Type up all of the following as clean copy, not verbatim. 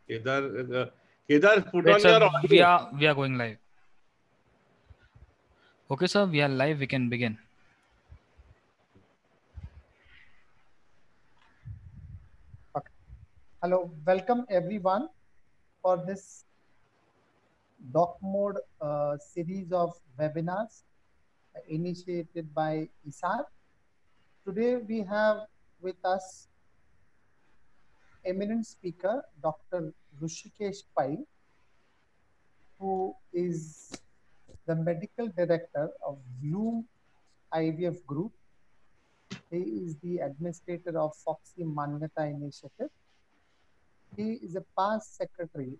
Kedar, put Wait, on sir, your audio. we are going live. Okay, sir, we are live. We can begin. Okay. Hello, welcome everyone for this doc mode series of webinars initiated by ISAR. Today we have with us eminent speaker Dr. Rushikesh Pai, who is the medical director of Bloom IVF Group. He is the administrator of Foxy Manyata Initiative. He is a past secretary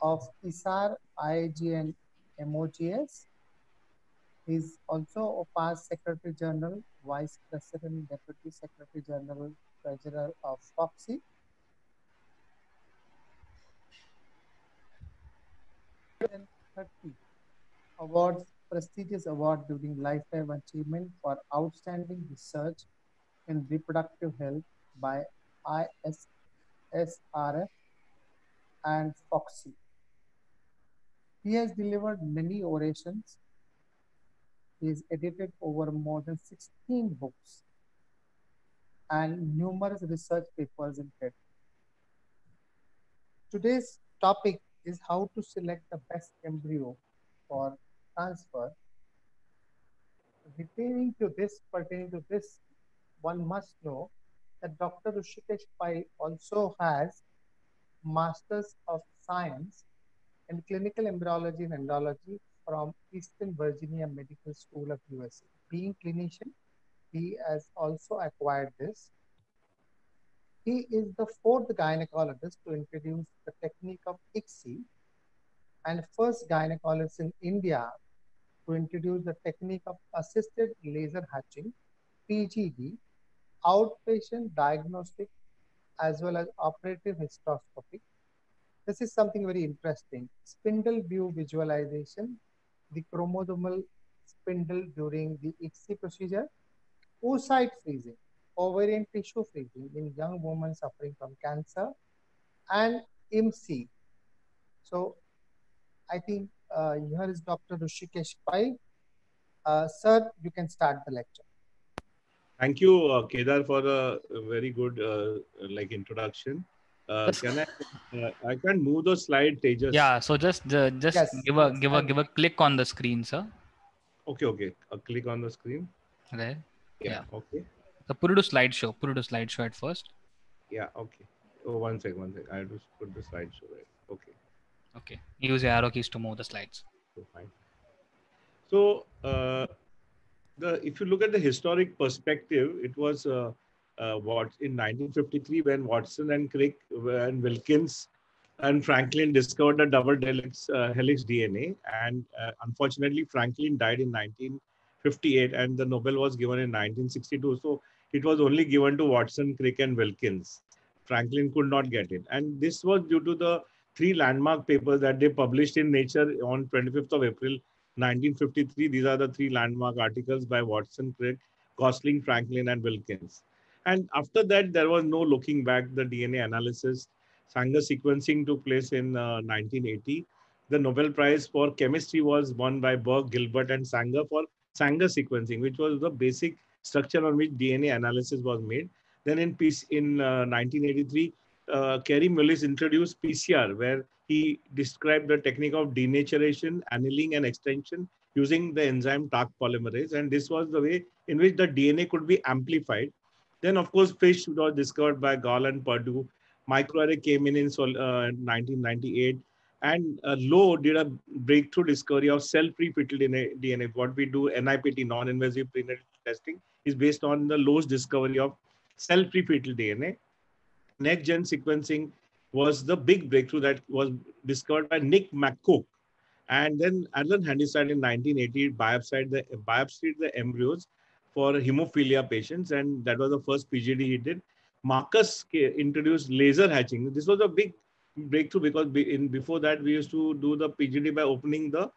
of ISAR IIGN MOGS. He is also a past Secretary General, Vice President, Deputy Secretary General, Treasurer of Foxy. And 30 awards, prestigious award during lifetime achievement for outstanding research in reproductive health by ISSRF and Foxy. He has delivered many orations. He has edited over more than 16 books and numerous research papers in TED. Today's topic is how to select the best embryo for transfer. Pertaining to this, one must know that Dr. Rushikesh Pai also has Masters of Science in Clinical Embryology and Embryology from Eastern Virginia Medical School of USA. Being clinician, he has also acquired this. He is the fourth gynecologist to introduce the technique of ICSI and first gynecologist in India to introduce the technique of assisted laser hatching, PGD, outpatient diagnostic as well as operative hysteroscopy. This is something very interesting. Spindle view visualization, the chromosomal spindle during the ICSI procedure, oocyte freezing, ovarian tissue freezing in young women suffering from cancer, and IMSI. So I think here is Dr. Rushikesh Pai. Sir, you can start the lecture. Thank you, Kedar, for a very good introduction. Can I can't move the slide, Tejas. Yeah, so just Yes, give a click on the screen, sir. Okay. Click on the screen. Right. Yeah. Okay. So put it to slideshow. Put it to slideshow at first. Yeah. Okay. Oh, one sec. I have to put the slideshow right. Okay. Okay. Use your arrow keys to move the slides. So fine. So if you look at the historic perspective, it was what in 1953 when Watson and Crick and Wilkins and Franklin discovered the double helix DNA, and unfortunately Franklin died in 1958, and the Nobel was given in 1962. So it was only given to Watson, Crick, and Wilkins. Franklin could not get it, and this was due to the three landmark papers that they published in Nature on 25th of April 1953. These are the three landmark articles by Watson, Crick, Gosling, Franklin, and Wilkins. And after that, there was no looking back. The DNA analysis, Sanger sequencing took place in 1980. The Nobel Prize for Chemistry was won by Burke, Gilbert, and Sanger for Sanger sequencing, which was the basic structure on which DNA analysis was made. Then in 1983, Kerry Mullis introduced PCR, where he described the technique of denaturation, annealing, and extension using the enzyme Taq polymerase. And this was the way in which the DNA could be amplified. Then, of course, FISH was discovered by Gall and Purdue. Microarray came in 1998. And Lowe did a breakthrough discovery of cell-free fetal DNA. What we do, NIPT, non-invasive prenatal testing, is based on the Lowe's discovery of cell-free fetal DNA. Next-gen sequencing was the big breakthrough that was discovered by Nick McCook. And then Alan Handyside in 1980 biopsied the embryos for hemophilia patients, and that was the first PGD he did. Marcus introduced laser hatching. This was a big breakthrough because before that we used to do the PGD by opening the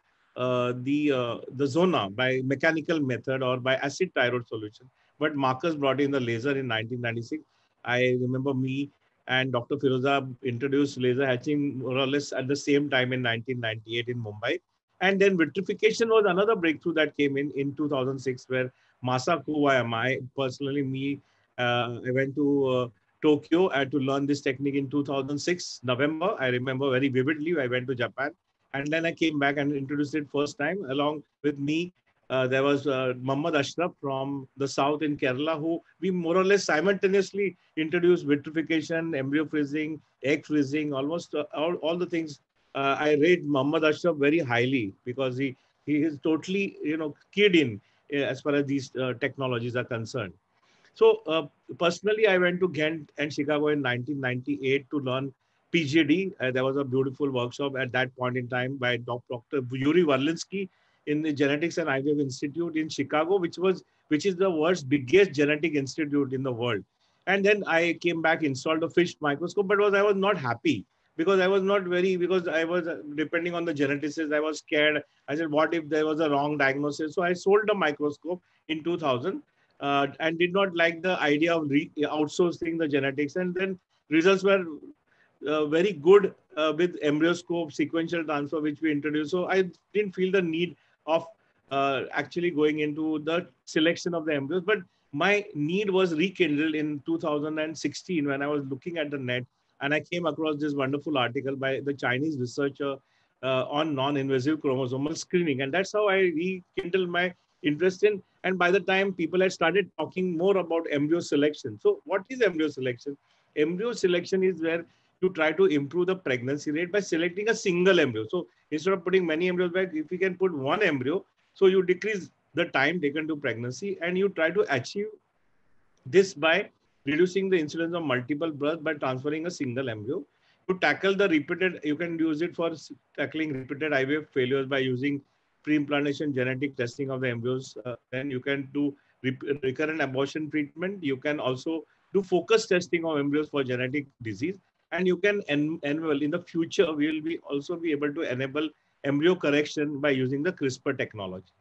zona by mechanical method or by acid tyrrhode solution. But Marcus brought in the laser in 1996. I remember me and Dr. Firoza introduced laser hatching more or less at the same time in 1998 in Mumbai. And then vitrification was another breakthrough that came in 2006, where Masa Kuwayama, I personally, I went to Tokyo to learn this technique in 2006, November. I remember very vividly. I went to Japan, and then I came back and introduced it first time. Along with me, there was Muhammad Ashraf from the south in Kerala, who we more or less simultaneously introduced vitrification, embryo freezing, egg freezing, almost all the things. I rate Muhammad Ashraf very highly because he is totally keyed in as far as these technologies are concerned. So personally, I went to Ghent and Chicago in 1998 to learn PGD. There was a beautiful workshop at that point in time by Dr. Yuri Warlinsky in the Genetics and IVF Institute in Chicago, which is the world's biggest genetic institute in the world. And then I came back, installed a fish microscope, but I was not happy because I was not very, because I was depending on the geneticist. I was scared. I said, what if there was a wrong diagnosis? So I sold the microscope in 2000 and did not like the idea of outsourcing the genetics. And then results were very good with embryoscope sequential transfer, which we introduced. So I didn't feel the need of actually going into the selection of the embryos. But my need was rekindled in 2016 when I was looking at the net and I came across this wonderful article by the Chinese researcher on non-invasive chromosomal screening. And that's how I rekindled my interest in. And by the time people had started talking more about embryo selection. So what is embryo selection? Embryo selection is where you try to improve the pregnancy rate by selecting a single embryo. So instead of putting many embryos back, if you can put one embryo, so you decrease the time taken to pregnancy and you try to achieve this by reducing the incidence of multiple births by transferring a single embryo. To tackle the repeated, you can use it for tackling repeated IVF failures by using pre-implantation genetic testing of the embryos. Then you can do recurrent abortion treatment. You can also do focus testing of embryos for genetic disease. And you can enable, in the future, we will also be able to enable embryo correction by using the CRISPR technology.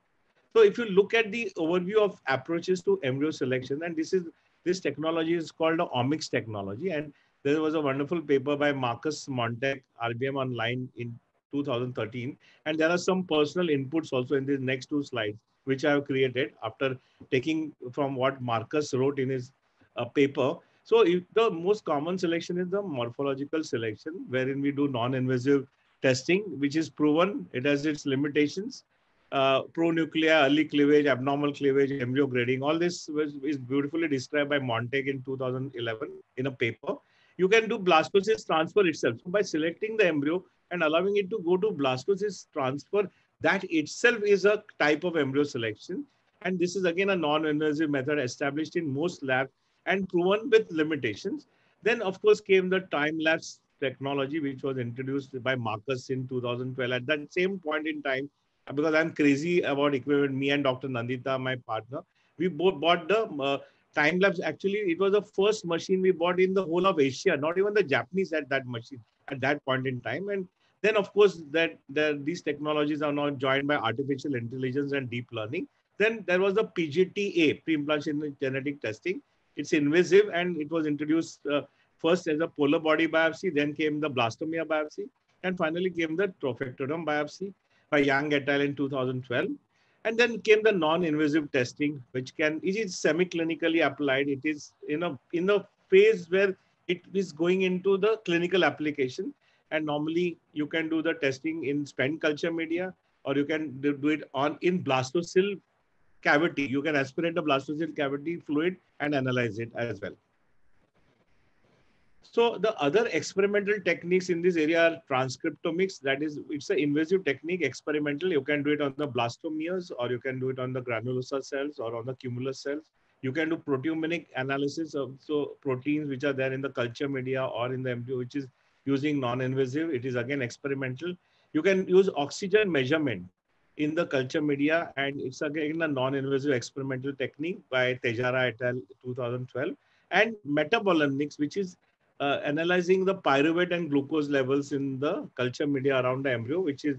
So if you look at the overview of approaches to embryo selection, and this technology is called the omics technology. And there was a wonderful paper by Marcus Montek, RBM Online in 2013. And there are some personal inputs also in these next two slides, which I have created after taking from what Marcus wrote in his paper. So the most common selection is the morphological selection, wherein we do non-invasive testing, which is proven. It has its limitations. Pronuclea, early cleavage, abnormal cleavage, embryo grading. All this is beautifully described by Montek in 2011 in a paper. You can do blastocyst transfer itself. So by selecting the embryo and allowing it to go to blastocyst transfer, that itself is a type of embryo selection. And this is again a non-invasive method established in most labs and proven with limitations. Then, of course, came the time-lapse technology, which was introduced by Marcus in 2012. At that same point in time, because I'm crazy about equipment, me and Dr. Nandita, my partner, we both bought the time-lapse. Actually, it was the first machine we bought in the whole of Asia. Not even the Japanese had that machine at that point in time. And then, of course, these technologies are now joined by artificial intelligence and deep learning. Then there was the PGTA, pre-implantation genetic testing. It's invasive and it was introduced first as a polar body biopsy, then came the blastomia biopsy, and finally came the trophectoderm biopsy by Yang et al. In 2012. And then came the non-invasive testing, which is semi-clinically applied. It is in a phase where it is going into the clinical application. And normally you can do the testing in spent culture media, or you can do it in blastocell cavity. You can aspirate the blastocell cavity fluid and analyze it as well. So the other experimental techniques in this area are transcriptomics. That is, it's an invasive technique, experimental. You can do it on the blastomeres, or you can do it on the granulosa cells or on the cumulus cells. You can do proteomic analysis of proteins which are there in the culture media or in the embryo, which is using non-invasive. It is again experimental. You can use oxygen measurement in the culture media, and it's again a non-invasive experimental technique by Tejara et al. 2012. And metabolomics, which is analyzing the pyruvate and glucose levels in the culture media around the embryo, which is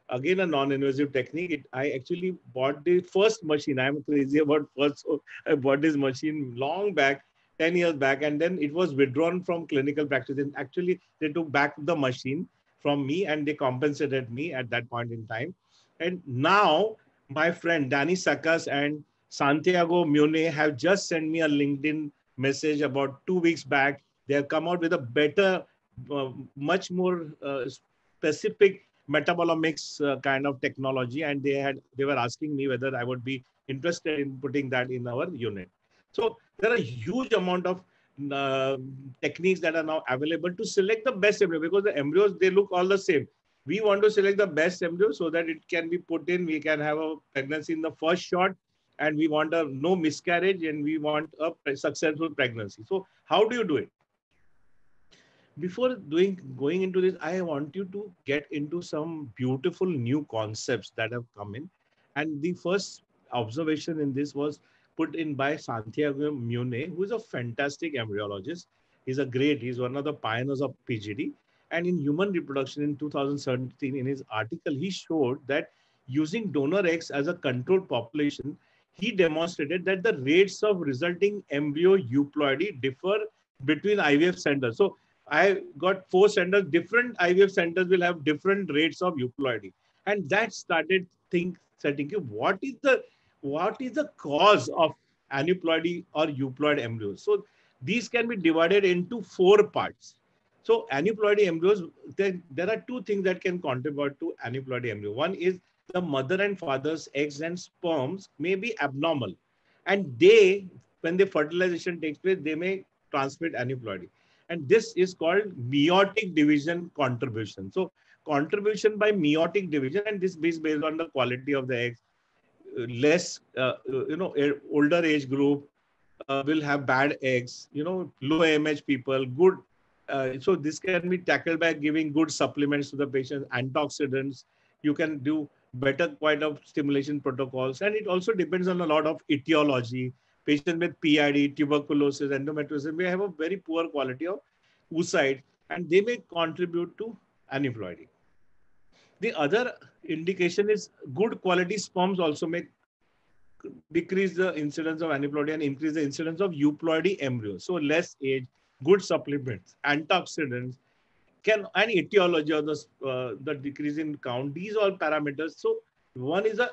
again a non-invasive technique. I actually bought the first machine. I'm crazy about first, so I bought this machine long back 10 years back, and then it was withdrawn from clinical practice. And actually, they took back the machine from me and they compensated me at that point in time. And now my friend Danny Sakas and Santiago Mune have just sent me a LinkedIn message about 2 weeks back. They have come out with a better, much more specific metabolomics kind of technology, and they were asking me whether I would be interested in putting that in our unit. So there are a huge amount of uh, techniques that are now available to select the best embryo, because the embryos, they look all the same. We want to select the best embryo so that it can be put in, we can have a pregnancy in the first shot, and we want a no miscarriage, and we want a successful pregnancy. So how do you do it? Before going into this, I want you to get into some beautiful new concepts that have come in. And the first observation in this was put in by Santiago Mune, who is a fantastic embryologist. He's one of the pioneers of PGD. And in human reproduction in 2017, in his article, he showed that using donor eggs as a control population, he demonstrated that the rates of resulting embryo euploidy differ between IVF centers. So I got 4 centers, different IVF centers will have different rates of euploidy. And that started setting what is the cause of aneuploidy or euploid embryos. So these can be divided into 4 parts. So aneuploidy embryos, there are 2 things that can contribute to aneuploidy embryo. One is the mother and father's eggs and sperms may be abnormal. And when the fertilization takes place, they may transmit aneuploidy. And this is called meiotic division contribution. So contribution by meiotic division, and this is based on the quality of the eggs. Less, older age group will have bad eggs, low AMH people, good. So this can be tackled by giving good supplements to the patient, antioxidants. You can do better quite of stimulation protocols. And it also depends on a lot of etiology. Patients with PID, tuberculosis, endometriosis may have a very poor quality of oocyte, and they may contribute to aneuploidy. The other indication is good quality sperms also may decrease the incidence of aneuploidy and increase the incidence of euploidy embryos. So less age, good supplements, antioxidants, and etiology of the decrease in count. These all parameters. So one is a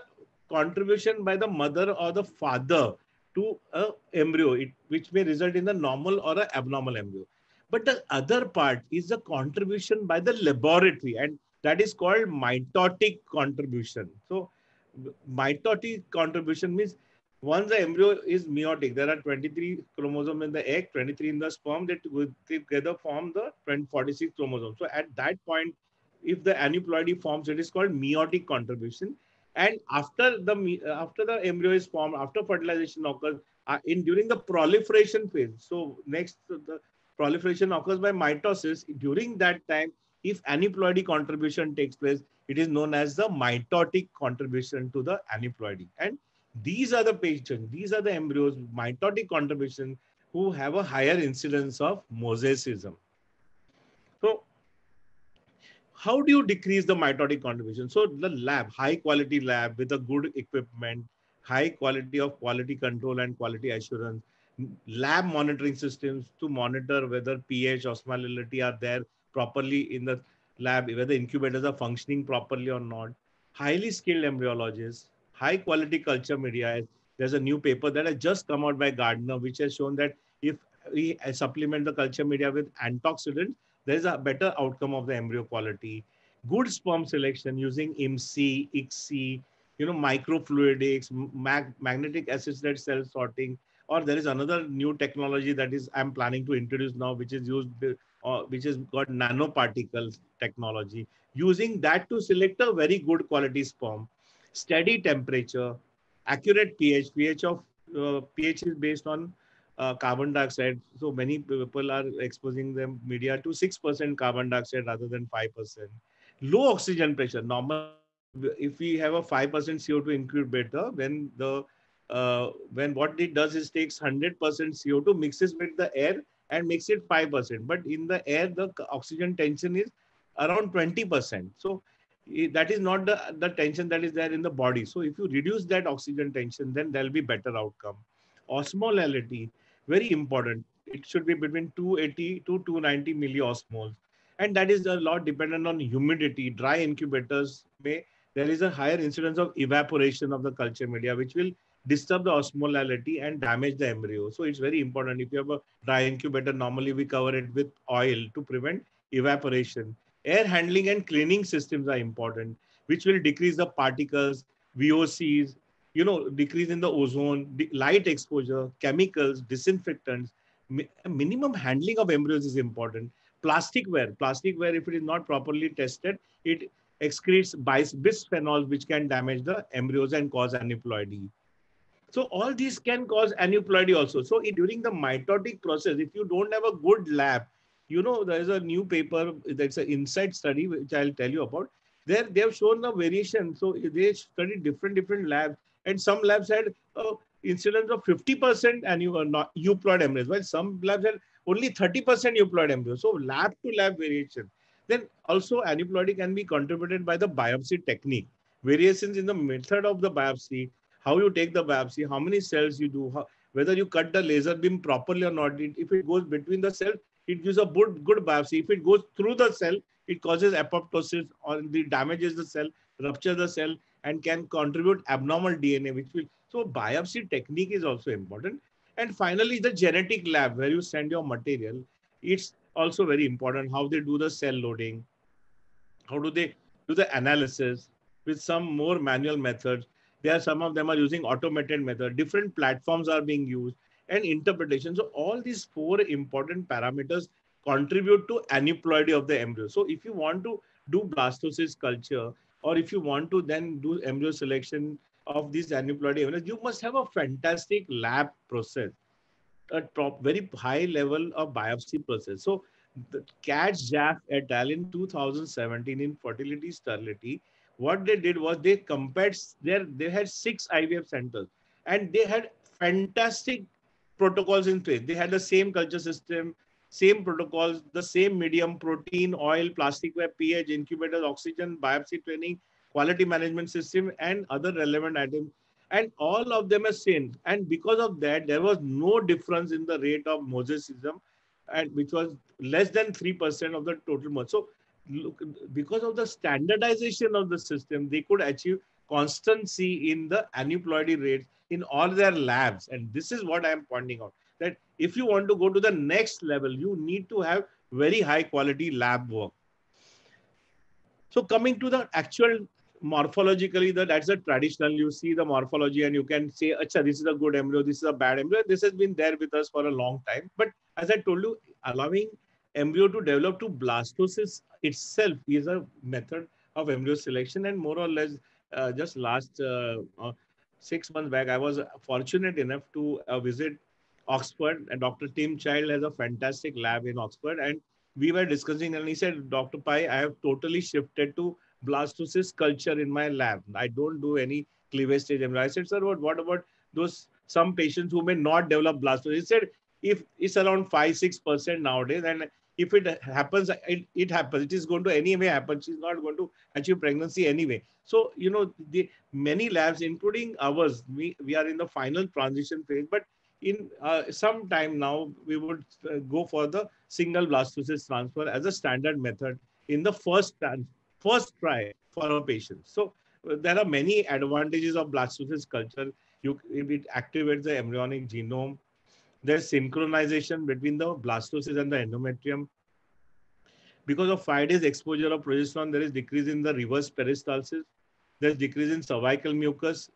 contribution by the mother or the father to a embryo, which may result in the normal or an abnormal embryo. But the other part is the contribution by the laboratory, and that is called mitotic contribution. So mitotic contribution means once the embryo is meiotic, there are 23 chromosomes in the egg, 23 in the sperm, that together form the 46 chromosomes. So at that point, if the aneuploidy forms, it is called meiotic contribution. And after the embryo is formed, after fertilization occurs, during the proliferation phase. So next, the proliferation occurs by mitosis. During that time, if aneuploidy contribution takes place, it is known as the mitotic contribution to the aneuploidy. And these are the patients, these are the embryos, mitotic contribution, who have a higher incidence of mosaicism. So how do you decrease the mitotic contribution? So the lab, high quality lab with a good equipment, high quality of quality control and quality assurance, lab monitoring systems to monitor whether pH, osmolality are there properly in the lab, whether incubators are functioning properly or not, highly skilled embryologists, high quality culture media. There's a new paper that has just come out by Gardner, which has shown that if we supplement the culture media with antioxidants, there is a better outcome of the embryo quality. Good sperm selection using IMSI, ICSI, microfluidics, magnetic acid cell sorting, or there is another new technology that is I'm planning to introduce now, which is used, which has got nanoparticles technology, using that to select a very good quality sperm, steady temperature, accurate pH. pH is based on carbon dioxide. So many people are exposing them media to 6% carbon dioxide rather than 5%. Low oxygen pressure. Normal, if we have a 5% CO2 incubator, when what it does is takes 100% CO2, mixes with the air and makes it 5%. But in the air, the oxygen tension is around 20%. So that is not the tension that is there in the body. So if you reduce that oxygen tension, then there'll be better outcome. Osmolality, very important. it should be between 280 to 290 milliosmoles. And that is a lot dependent on humidity. Dry incubators there is a higher incidence of evaporation of the culture media, which will disturb the osmolality and damage the embryo. So it's very important. If you have a dry incubator, normally we cover it with oil to prevent evaporation. Air handling and cleaning systems are important, which will decrease the particles, VOCs, decrease in the ozone, light exposure, chemicals, disinfectants. Minimum handling of embryos is important. Plasticware, if it is not properly tested, it excretes bisphenols, which can damage the embryos and cause aneuploidy. So all these can cause aneuploidy also. So during the mitotic process, if you don't have a good lab, there is a new paper that's an InSight study, which I'll tell you about. There they have shown the variation. So they studied different labs, and some labs had incidence of 50% euploid embryos, while some labs had only 30% euploid embryos. So lab to lab variation. Then also aneuploidy can be contributed by the biopsy technique. Variations in the method of the biopsy, how you take the biopsy, how many cells you do, whether you cut the laser beam properly or not. If it goes between the cells, it gives a good biopsy. If it goes through the cell, it causes apoptosis or damages the cell, ruptures the cell, and can contribute abnormal DNA, so biopsy technique is also important. And finally, the genetic lab where you send your material, it's also very important how they do the cell loading, how do they do the analysis with some more manual methods. Some of them are using automated method. Different platforms are being used and interpretation. So all these four important parameters contribute to aneuploidy of the embryo. So if you want to do blastocyst culture, or if you want to then do embryo selection of these aneuploidy embryos, you must have a fantastic lab process, a very high level of biopsy process. So the Katz, Jaff et al. In 2017 in Fertility Sterility, what they did was they compared they had 6 IVF centers, and they had fantastic protocols in place. They had the same culture system, same protocols, the same medium, protein, oil, plasticware, pH, incubators, oxygen, biopsy training, quality management system, and other relevant items. And all of them are same. And because of that, there was no difference in the rate of mosaicism, and which was less than 3% of the total mosaic. So look, because of the standardization of the system, they could achieve constancy in the aneuploidy rates in all their labs. And this is what I am pointing out, that if you want to go to the next level, you need to have very high quality lab work. So coming to the actual morphologically, that's a traditional, you see the morphology and you can say, Acha, this is a good embryo, this is a bad embryo. This has been there with us for a long time. But as I told you, allowing embryo to develop to blastocyst itself is a method of embryo selection. And more or less, just last 6 months back, I was fortunate enough to visit Oxford, and Dr. Tim Child has a fantastic lab in Oxford. And we were discussing, and he said, Dr. Pai, I have totally shifted to blastocyst culture in my lab. I don't do any cleavage stage embryo. I said, sir, what about those some patients who may not develop blastocyst? He said, if it's around 5-6% nowadays, and if it happens, it happens. It is going to anyway happen. She's not going to achieve pregnancy anyway. So, the many labs, including ours, we are in the final transition phase, but in some time now, we would go for the single blastocyst transfer as a standard method in the first try for our patients. So there are many advantages of blastocyst culture. It activates the embryonic genome. There's synchronization between the blastocyst and the endometrium. Because of 5 days exposure of progesterone, there is decrease in the reverse peristalsis. There's decrease in cervical mucus,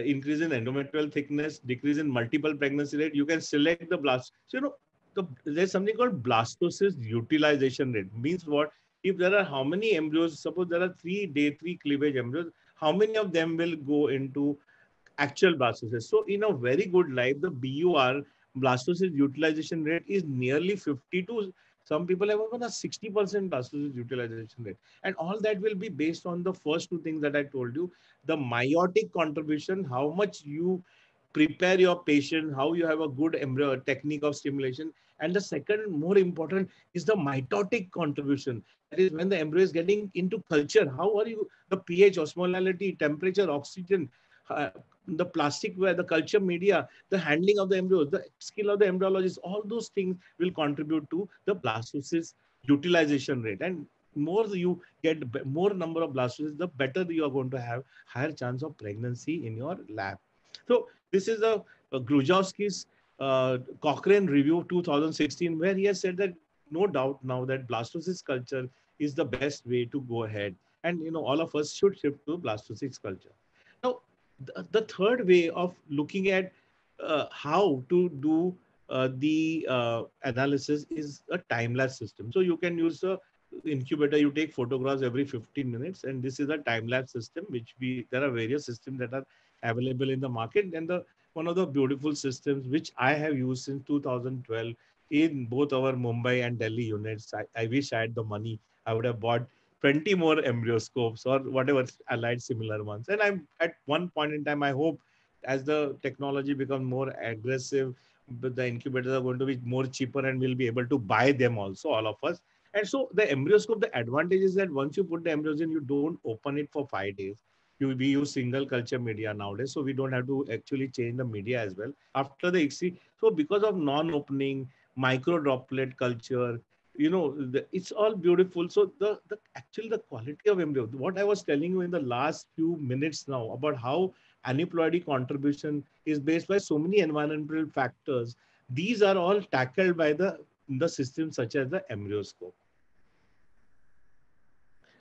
increase in endometrial thickness, decrease in multiple pregnancy rate. You can select the blast. So, there's something called blastocyst utilization rate. Means what? If there are how many embryos, suppose there are 3 cleavage embryos, how many of them will go into actual blastocyst? So in a very good life, the BUR, blastocyst utilization rate, is nearly 50 to some people have even a 60% blastocyst utilization rate. And all that will be based on the first 2 things that I told you, the meiotic contribution, how much you prepare your patient, how you have a good embryo technique of stimulation. And the second, more important, is the mitotic contribution. That is when the embryo is getting into culture. How are you, the pH, osmolality, temperature, oxygen, uh, the plastic ware, the culture media, the handling of the embryos, the skill of the embryologist, all those things will contribute to the blastocyst utilization rate. And more you get more number of blastocysts, the better you are going to have higher chance of pregnancy in your lab. So this is a Gruzovsky's Cochrane review 2016, where he has said that no doubt now that blastocyst culture is the best way to go ahead. And all of us should shift to blastocyst culture. Now, the third way of looking at how to do the analysis is a time-lapse system. So you can use a incubator. You take photographs every 15 minutes, and this is a time-lapse system. There are various systems that are available in the market, and the one of the beautiful systems which I have used since 2012 in both our Mumbai and Delhi units. I wish I had the money. I would have bought 20 more embryoscopes or whatever allied similar ones. And I'm at one point in time, I hope as the technology becomes more aggressive, but the incubators are going to be more cheaper and we'll be able to buy them also, all of us. And so the embryoscope, the advantage is that once you put the embryos in, you don't open it for 5 days. We use single culture media nowadays, so we don't have to actually change the media as well. After the ICSI, so because of non-opening, micro droplet culture, it's all beautiful. So the actually the quality of embryo, what I was telling you in the last few minutes now about how aneuploidy contribution is based by so many environmental factors, these are all tackled by the systems such as the embryoscope.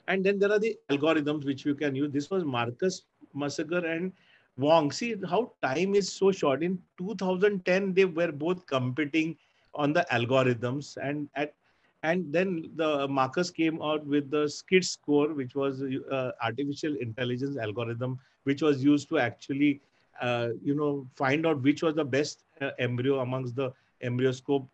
And then there are the algorithms which you can use. This was Marcus Musser and Wong. See how time is so short. In 2010, they were both competing on the algorithms, and then the Marcus came out with the SKID score, which was artificial intelligence algorithm, which was used to actually find out which was the best embryo amongst the embryoscope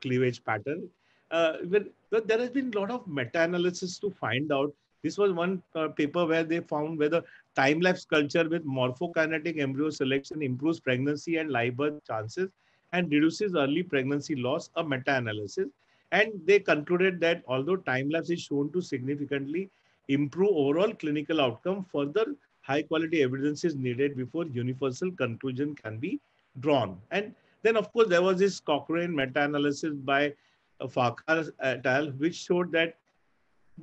cleavage pattern. But there has been a lot of meta-analysis to find out. This was one paper where they found whether time-lapse culture with morphokinetic embryo selection improves pregnancy and live birth chances and reduces early pregnancy loss, a meta-analysis. And they concluded that although time-lapse is shown to significantly improve overall clinical outcome, further high-quality evidence is needed before universal conclusion can be drawn. And then, of course, there was this Cochrane meta-analysis by Farquhar et al., which showed that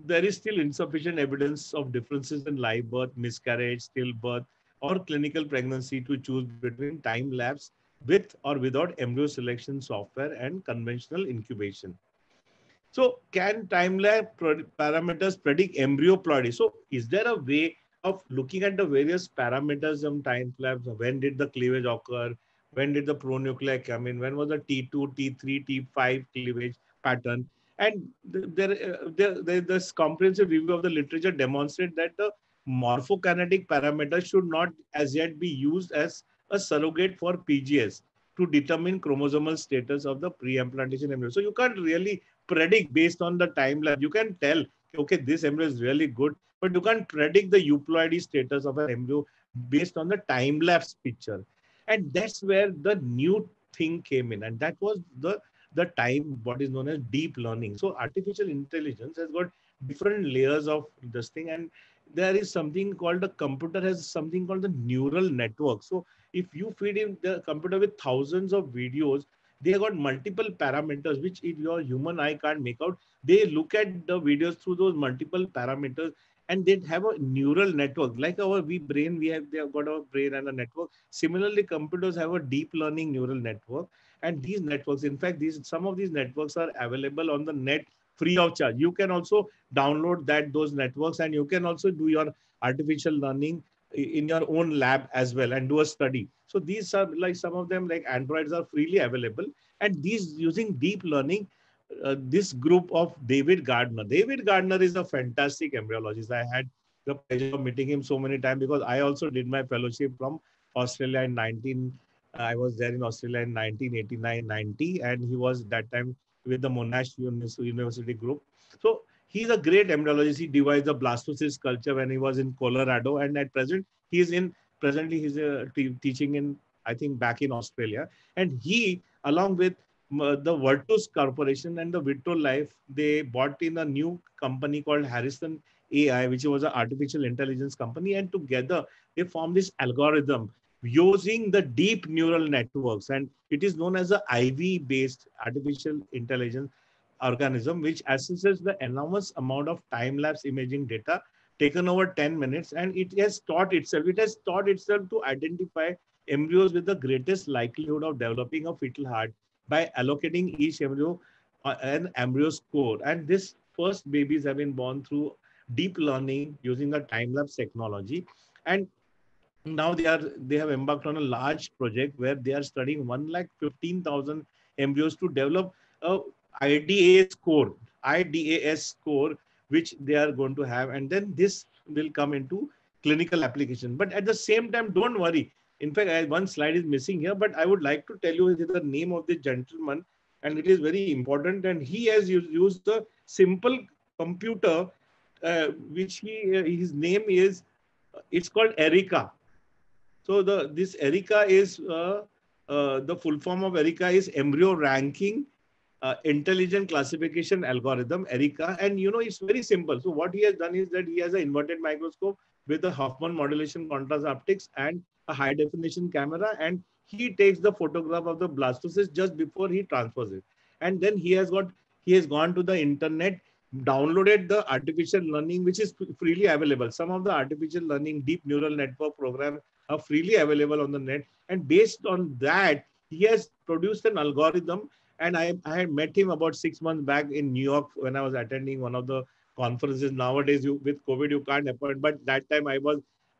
there is still insufficient evidence of differences in live birth, miscarriage, stillbirth, or clinical pregnancy to choose between time lapse with or without embryo selection software and conventional incubation. So, can time lapse parameters predict embryoploidy? So, is there a way of looking at the various parameters of time lapse? When did the cleavage occur? When did the pronuclei come in? When was the T2, T3, T5 cleavage pattern? And this comprehensive review of the literature demonstrates that the morphokinetic parameters should not as yet be used as a surrogate for PGS to determine chromosomal status of the pre-implantation embryo. So you can't really predict based on the time lapse. You can tell, okay, this embryo is really good, but you can't predict the euploidy status of an embryo based on the time lapse picture. And that's where the new thing came in. And that was the time, what is known as deep learning. So artificial intelligence has got different layers of this thing. And there is something called, the computer has something called the neural network. So if you feed in the computer with thousands of videos, they have got multiple parameters, which if your human eye can't make out. They look at the videos through those multiple parameters, and they have a neural network. Like our brain, they have got our brain and a network. Similarly, computers have a deep learning neural network. And these networks, in fact, some of these networks are available on the net free of charge. You can also download those networks, and you can also do your artificial learning in your own lab as well and do a study. So these are like some of them, like Androids, are freely available. And these using deep learning, this group of David Gardner. David Gardner is a fantastic embryologist. I had the pleasure of meeting him so many times because I also did my fellowship from Australia in I was there in Australia in 1989-90, and he was that time with the Monash University group. So he's a great embryologist. He devised the blastocyst culture when he was in Colorado, and at present he's teaching in, I think, back in Australia. And he, along with the Virtus Corporation and the Vitro Life, they bought in a new company called Harrison AI, which was an artificial intelligence company. And together they formed this algorithm using the deep neural networks. And it is known as a IV-based artificial intelligence organism, which assesses the enormous amount of time-lapse imaging data taken over 10 minutes. And it has taught itself to identify embryos with the greatest likelihood of developing a fetal heart by allocating each embryo an embryo score. And this first babies have been born through deep learning using a time-lapse technology. And now they have embarked on a large project where they are studying 1,15,000 embryos to develop a IDAS score, which they are going to have. And then this will come into clinical application. But at the same time, don't worry. In fact, one slide is missing here, but I would like to tell you the name of the gentleman, and it is very important. And he has used a simple computer, which his name is, it's called Erica. So this Erica is the full form of Erica is embryo ranking intelligent classification algorithm, Erica. And it's very simple. So what he has done is that he has an inverted microscope with a Huffman modulation contrast optics and a high definition camera, and he takes the photograph of the blastocyst just before he transfers it. And then he has gone to the internet, downloaded the artificial learning, which is freely available. Some of the artificial learning deep neural network programs are freely available on the net. And based on that, he has produced an algorithm. And I had met him about 6 months back in New York when I was attending one of the conferences. Nowadays, with COVID, you can't appoint. But that time I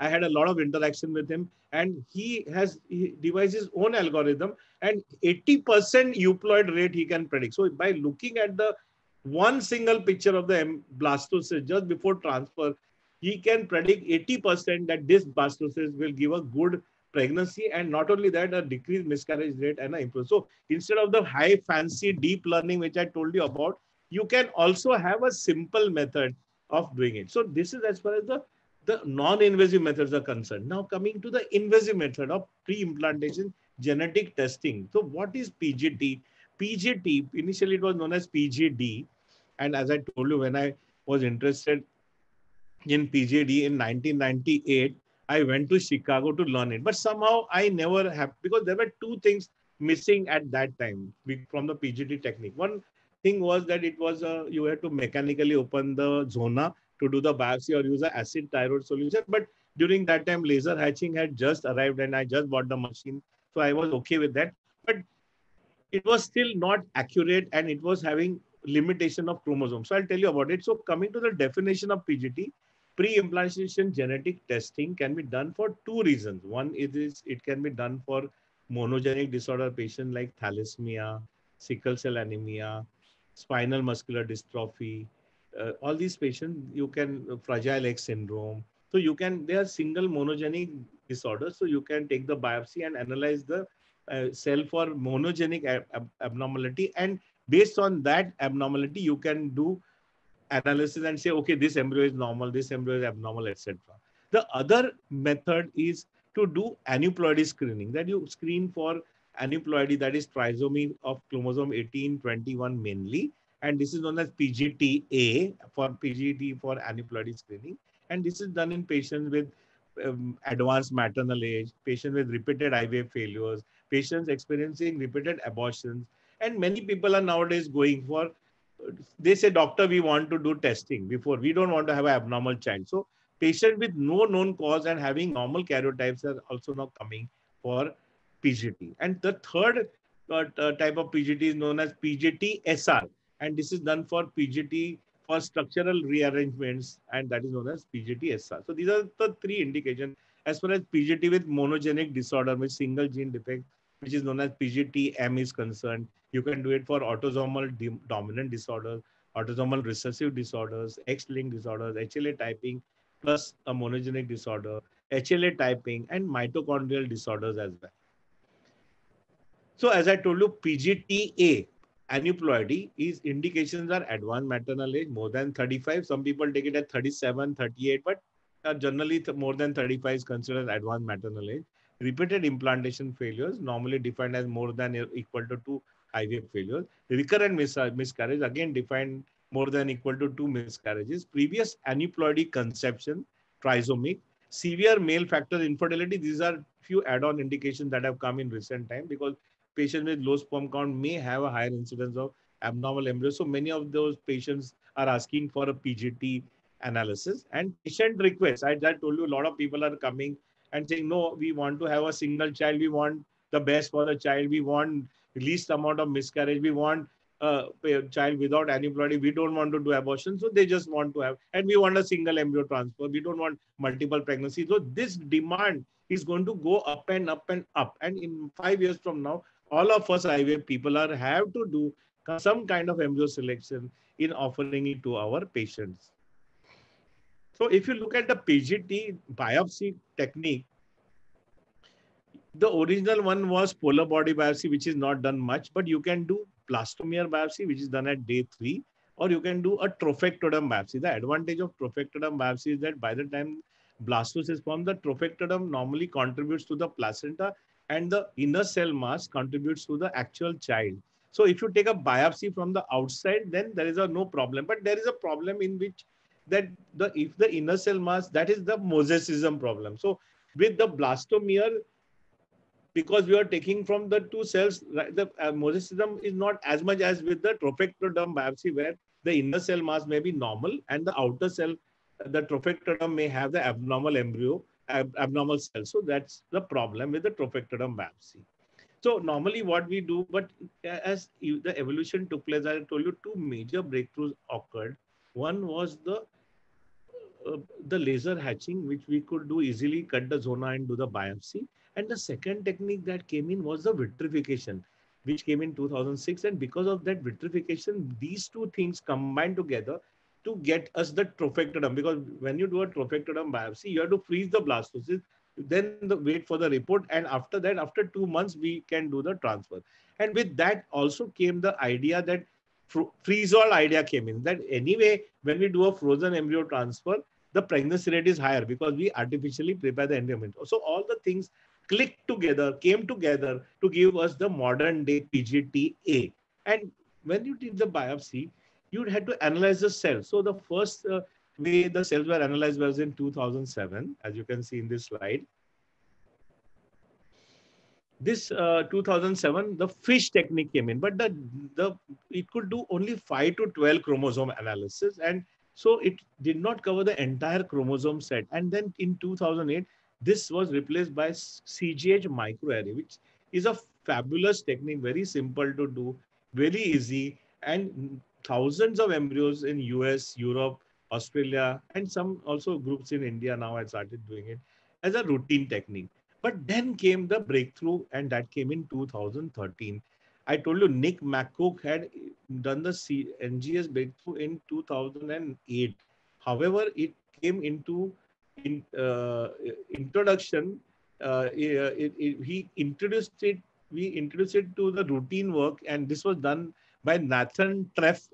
had a lot of interaction with him. And he devised his own algorithm, and 80% euploid rate he can predict. So by looking at the one single picture of the blastocyst just before transfer, he can predict 80% that this blastocyst will give a good pregnancy, and not only that, a decreased miscarriage rate and an improvement. So instead of the high fancy deep learning which I told you about, you can also have a simple method of doing it. So this is as far as the non-invasive methods are concerned. Now coming to the invasive method of pre-implantation genetic testing. So what is PGT? PGT, initially it was known as PGD. And as I told you, when I was interested in PGD in 1998, I went to Chicago to learn it. But somehow I never have, because there were two things missing at that time from the PGT technique. One thing was that it was you had to mechanically open the zona to do the biopsy or use an acid thyroid solution. But during that time, laser hatching had just arrived and I just bought the machine. So I was okay with that. But it was still not accurate and it was having limitation of chromosomes. So I'll tell you about it. So coming to the definition of PGT, pre-implantation genetic testing can be done for two reasons. One is it can be done for monogenic disorder patients like thalassemia, sickle cell anemia, spinal muscular dystrophy. All these patients, you can Fragile X syndrome. So they are single monogenic disorders. So you can take the biopsy and analyze the cell for monogenic abnormality. And based on that abnormality, you can do analysis and say, okay, this embryo is normal, this embryo is abnormal, etc. The other method is to do aneuploidy screening, that you screen for aneuploidy, that is trisomy of chromosome 18, 21 mainly. And this is known as PGTA for PGT for aneuploidy screening. And this is done in patients with advanced maternal age, patients with repeated IVF failures, patients experiencing repeated abortions. And many people are nowadays going for, they say, doctor, we want to do testing before, we don't want to have an abnormal child. So patients with no known cause and having normal karyotypes are also now coming for PGT. And the third type of PGT is known as PGT-SR. And this is done for PGT for structural rearrangements, and that is known as PGT-SR. So these are the three indications. As far as PGT with monogenic disorder, with single gene defect, which is known as PGT-M is concerned, you can do it for autosomal dominant disorders, autosomal recessive disorders, X-linked disorders, HLA typing, plus a monogenic disorder, HLA typing, and mitochondrial disorders as well. So as I told you, PGTA, aneuploidy, is indications are advanced maternal age, more than 35. Some people take it at 37, 38, but generally more than 35 is considered advanced maternal age. Repeated implantation failures, normally defined as more than or equal to IVF failure. Recurrent miscarriage, again defined more than equal to 2 miscarriages. Previous aneuploidy conception, trisomic, severe male factor infertility. These are few add-on indications that have come in recent time because patients with low sperm count may have a higher incidence of abnormal embryos. So many of those patients are asking for a PGT analysis and patient requests. I told you a lot of people are coming and saying, no, we want to have a single child. We want the best for the child. We want least amount of miscarriage. We want a child without aneuploidy. We don't want to do abortion. So they just want to have, and we want a single embryo transfer. We don't want multiple pregnancies. So this demand is going to go up and up and up. And in 5 years from now, all of us IVF people have to do some kind of embryo selection in offering it to our patients. So if you look at the PGT biopsy technique, the original one was polar body biopsy, which is not done much, but you can do blastomere biopsy, which is done at day 3, or you can do a trophectoderm biopsy. The advantage of trophectoderm biopsy is that by the time blastocyst is formed, the trophectoderm normally contributes to the placenta and the inner cell mass contributes to the actual child. So if you take a biopsy from the outside, then there is no problem. But there is a problem in which that if the inner cell mass, that is the mosaicism problem. So with the blastomere, because we are taking from the two cells, right, the mosaicism is not as much as with the trophectoderm biopsy, where the inner cell mass may be normal and the outer cell, the trophectoderm may have the abnormal embryo, abnormal cell. So that's the problem with the trophectoderm biopsy. So normally what we do, but as the evolution took place, I told you 2 major breakthroughs occurred. One was the laser hatching, which we could do easily, cut the zona and do the biopsy. And the second technique that came in was the vitrification, which came in 2006. And because of that vitrification, these two things combined together to get us the trophectoderm. Because when you do a trophectoderm biopsy, you have to freeze the blastocyst, then wait for the report. And after that, after 2 months, we can do the transfer. And with that also came the idea that freeze-all idea came in, that anyway, when we do a frozen embryo transfer, the pregnancy rate is higher because we artificially prepare the environment. So all the things clicked together, came together to give us the modern day PGT-A. And when you did the biopsy, you had to analyze the cells. So the first way the cells were analyzed was in 2007, as you can see in this slide. This 2007, the FISH technique came in, but it could do only 5 to 12 chromosome analysis. And so it did not cover the entire chromosome set. And then in 2008, this was replaced by CGH microarray, which is a fabulous technique, very simple to do, very easy. And thousands of embryos in US, Europe, Australia, and some also groups in India now have started doing it as a routine technique. But then came the breakthrough, and that came in 2013. I told you Nick McCook had done the NGS breakthrough in 2008. However, it came into introduction. He introduced it. We introduced it to the routine work, and this was done by Nathan Treff.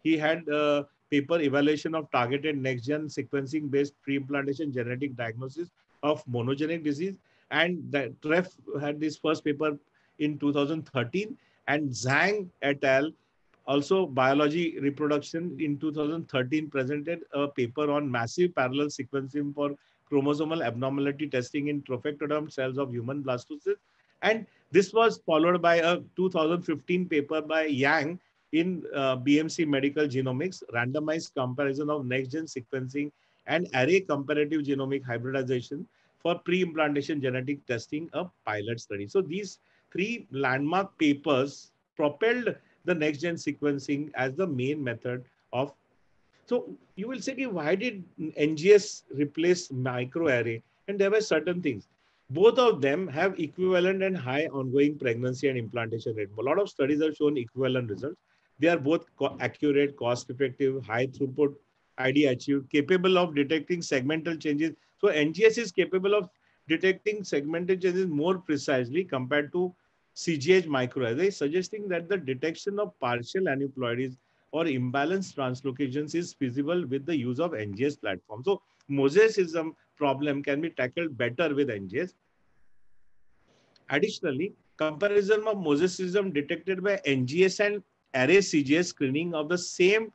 He had a paper evaluation of targeted next-gen sequencing-based pre-implantation genetic diagnosis of monogenic disease. And that Treff had this first paper in 2013, and Zhang et al. Also biology reproduction in 2013 presented a paper on massive parallel sequencing for chromosomal abnormality testing in trophectoderm cells of human blastocysts. And this was followed by a 2015 paper by Yang in BMC Medical Genomics, randomized comparison of next-gen sequencing and array comparative genomic hybridization for pre-implantation genetic testing, a pilot study. So these 3 landmark papers propelled the next-gen sequencing as the main method of. So you will say, why did NGS replace microarray? And there were certain things. Both of them have equivalent and high ongoing pregnancy and implantation rate. A lot of studies have shown equivalent results. They are both accurate, cost-effective, high throughput, ID achieved, capable of detecting segmental changes. So NGS is capable of detecting segmental changes more precisely compared to CGH microarray, suggesting that the detection of partial aneuploidies or imbalanced translocations is feasible with the use of NGS platform. So mosaicism problem can be tackled better with NGS. Additionally, comparison of mosaicism detected by NGS and array CGS screening of the same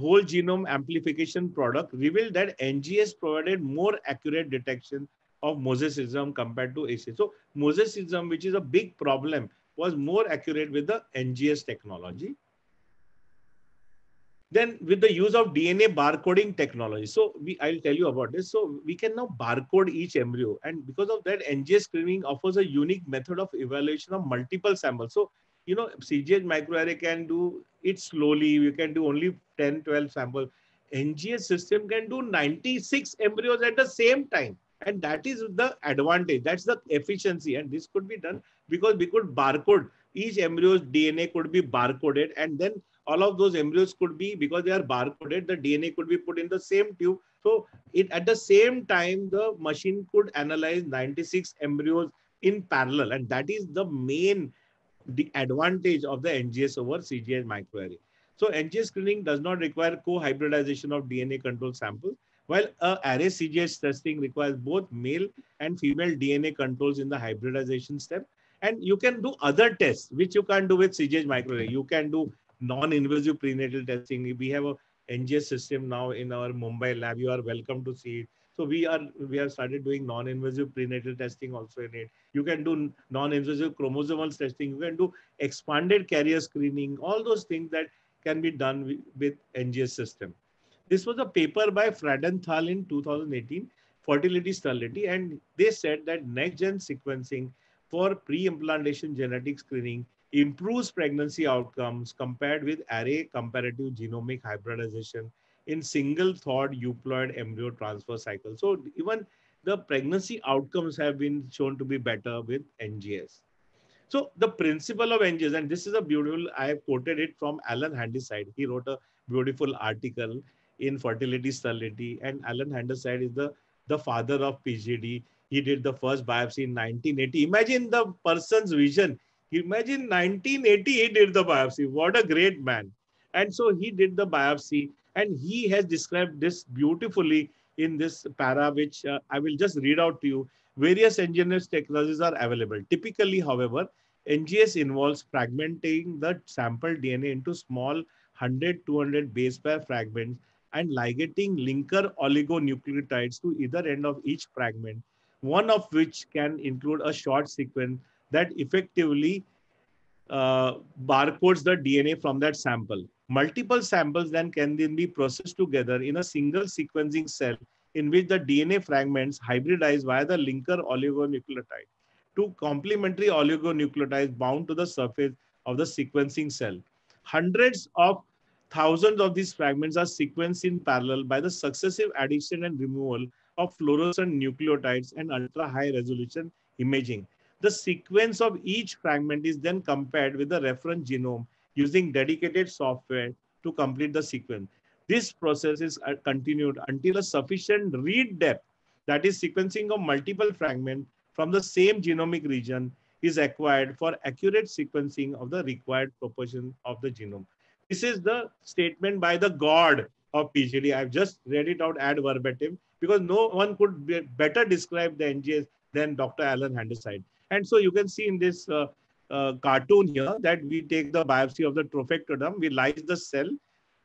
whole genome amplification product revealed that NGS provided more accurate detection of mosaicism compared to AC. So mosaicism, which is a big problem, was more accurate with the NGS technology. Then with the use of DNA barcoding technology. So I'll tell you about this. So we can now barcode each embryo. And because of that, NGS screening offers a unique method of evaluation of multiple samples. So, CGH microarray can do it slowly. You can do only 10, 12 samples. NGS system can do 96 embryos at the same time. And that is the advantage. That's the efficiency. And this could be done because we could barcode. Each embryo's DNA could be barcoded, and then all of those embryos could be, because they are barcoded, the DNA could be put in the same tube. So at the same time, the machine could analyze 96 embryos in parallel. And that is the main advantage of the NGS over CGS microarray. So NGS screening does not require co-hybridization of DNA control samples, while array CGS testing requires both male and female DNA controls in the hybridization step. And you can do other tests, which you can't do with CGH microarray. You can do non-invasive prenatal testing. We have a NGS system now in our Mumbai lab. You are welcome to see it. So we have started doing non-invasive prenatal testing also in it. You can do non-invasive chromosomal testing. You can do expanded carrier screening. All those things that can be done with NGS system. This was a paper by Freudenthal in 2018, Fertility Sterility, and they said that next-gen sequencing for pre-implantation genetic screening improves pregnancy outcomes compared with array comparative genomic hybridization in single thawed euploid embryo transfer cycle. So even the pregnancy outcomes have been shown to be better with NGS. So the principle of NGS, and this is a beautiful, I have quoted it from Alan Handyside. He wrote a beautiful article in Fertility Sterility, and Alan Handyside is the father of PGD. He did the first biopsy in 1980. Imagine the person's vision. Imagine 1980, he did the biopsy. What a great man. And so he did the biopsy, and he has described this beautifully in this para, which I will just read out to you. Various engineers technologies are available. Typically, however, NGS involves fragmenting the sample DNA into small 100, 200 base pair fragments and ligating linker oligonucleotides to either end of each fragment, one of which can include a short sequence that effectively barcodes the DNA from that sample. Multiple samples then can be processed together in a single sequencing cell in which the DNA fragments hybridize via the linker oligonucleotide to complementary oligonucleotides bound to the surface of the sequencing cell. Hundreds of thousands of these fragments are sequenced in parallel by the successive addition and removal of fluorescent nucleotides and ultra-high resolution imaging. The sequence of each fragment is then compared with the reference genome using dedicated software to complete the sequence. This process is continued until a sufficient read depth, that is sequencing of multiple fragments from the same genomic region, is acquired for accurate sequencing of the required proportion of the genome. This is the statement by the god of PGD. I've just read it out ad verbatim because no one could better describe the NGS than Dr. Alan Handyside. And so you can see in this cartoon here that we take the biopsy of the trophectoderm, we lyse the cell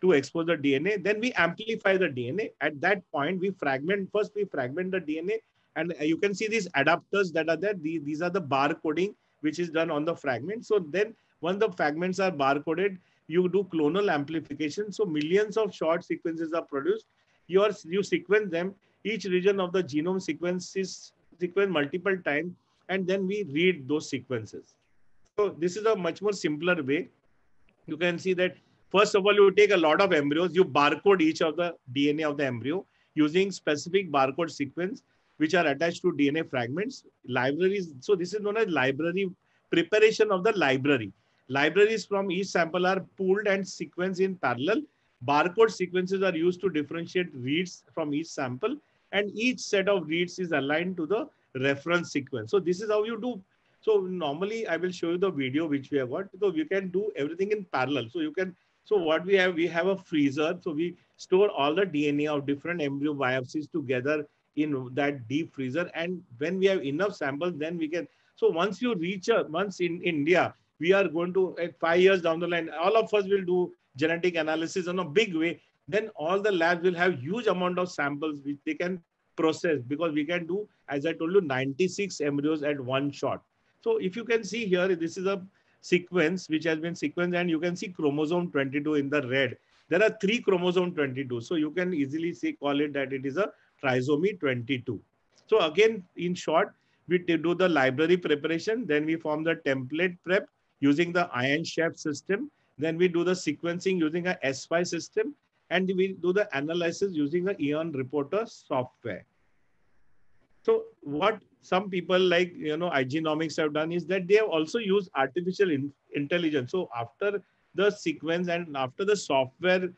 to expose the DNA, then we amplify the DNA. At that point, we fragment the DNA, and you can see these adapters that are there. These are the barcoding, which is done on the fragment. So then once the fragments are barcoded, you do clonal amplification. So millions of short sequences are produced. You sequence them. Each region of the genome sequence is sequenced multiple times, and then we read those sequences. So this is a much more simpler way. You can see that, first of all, you take a lot of embryos, you barcode each of the DNA of the embryo using specific barcode sequence, which are attached to DNA fragments. Libraries, so this is known as library, preparation of the library. Libraries from each sample are pooled and sequenced in parallel. Barcode sequences are used to differentiate reads from each sample, and each set of reads is aligned to the reference sequence. So this is how you do. So normally I will show you the video which we have got. So you can do everything in parallel. So you can, so what we have a freezer. So we store all the DNA of different embryo biopsies together in that deep freezer. And when we have enough samples, then we can, So once you reach once in India, we are going to, at 5 years down the line, all of us will do genetic analysis in a big way. Then all the labs will have huge amount of samples which they can process, because we can do, as I told you, 96 embryos at one shot. So if you can see here, this is a sequence which has been sequenced, and you can see chromosome 22 in the red. There are 3 chromosome 22. So you can easily say, call it that it is a trisomy 22. So again, in short, we do the library preparation, then we form the template prep using the Iron Chef system. Then we do the sequencing using a S5 system, and we do the analysis using the Eon Reporter software. So what some people like, Igenomics have done is that they have also used artificial intelligence. So after the sequence and after the software,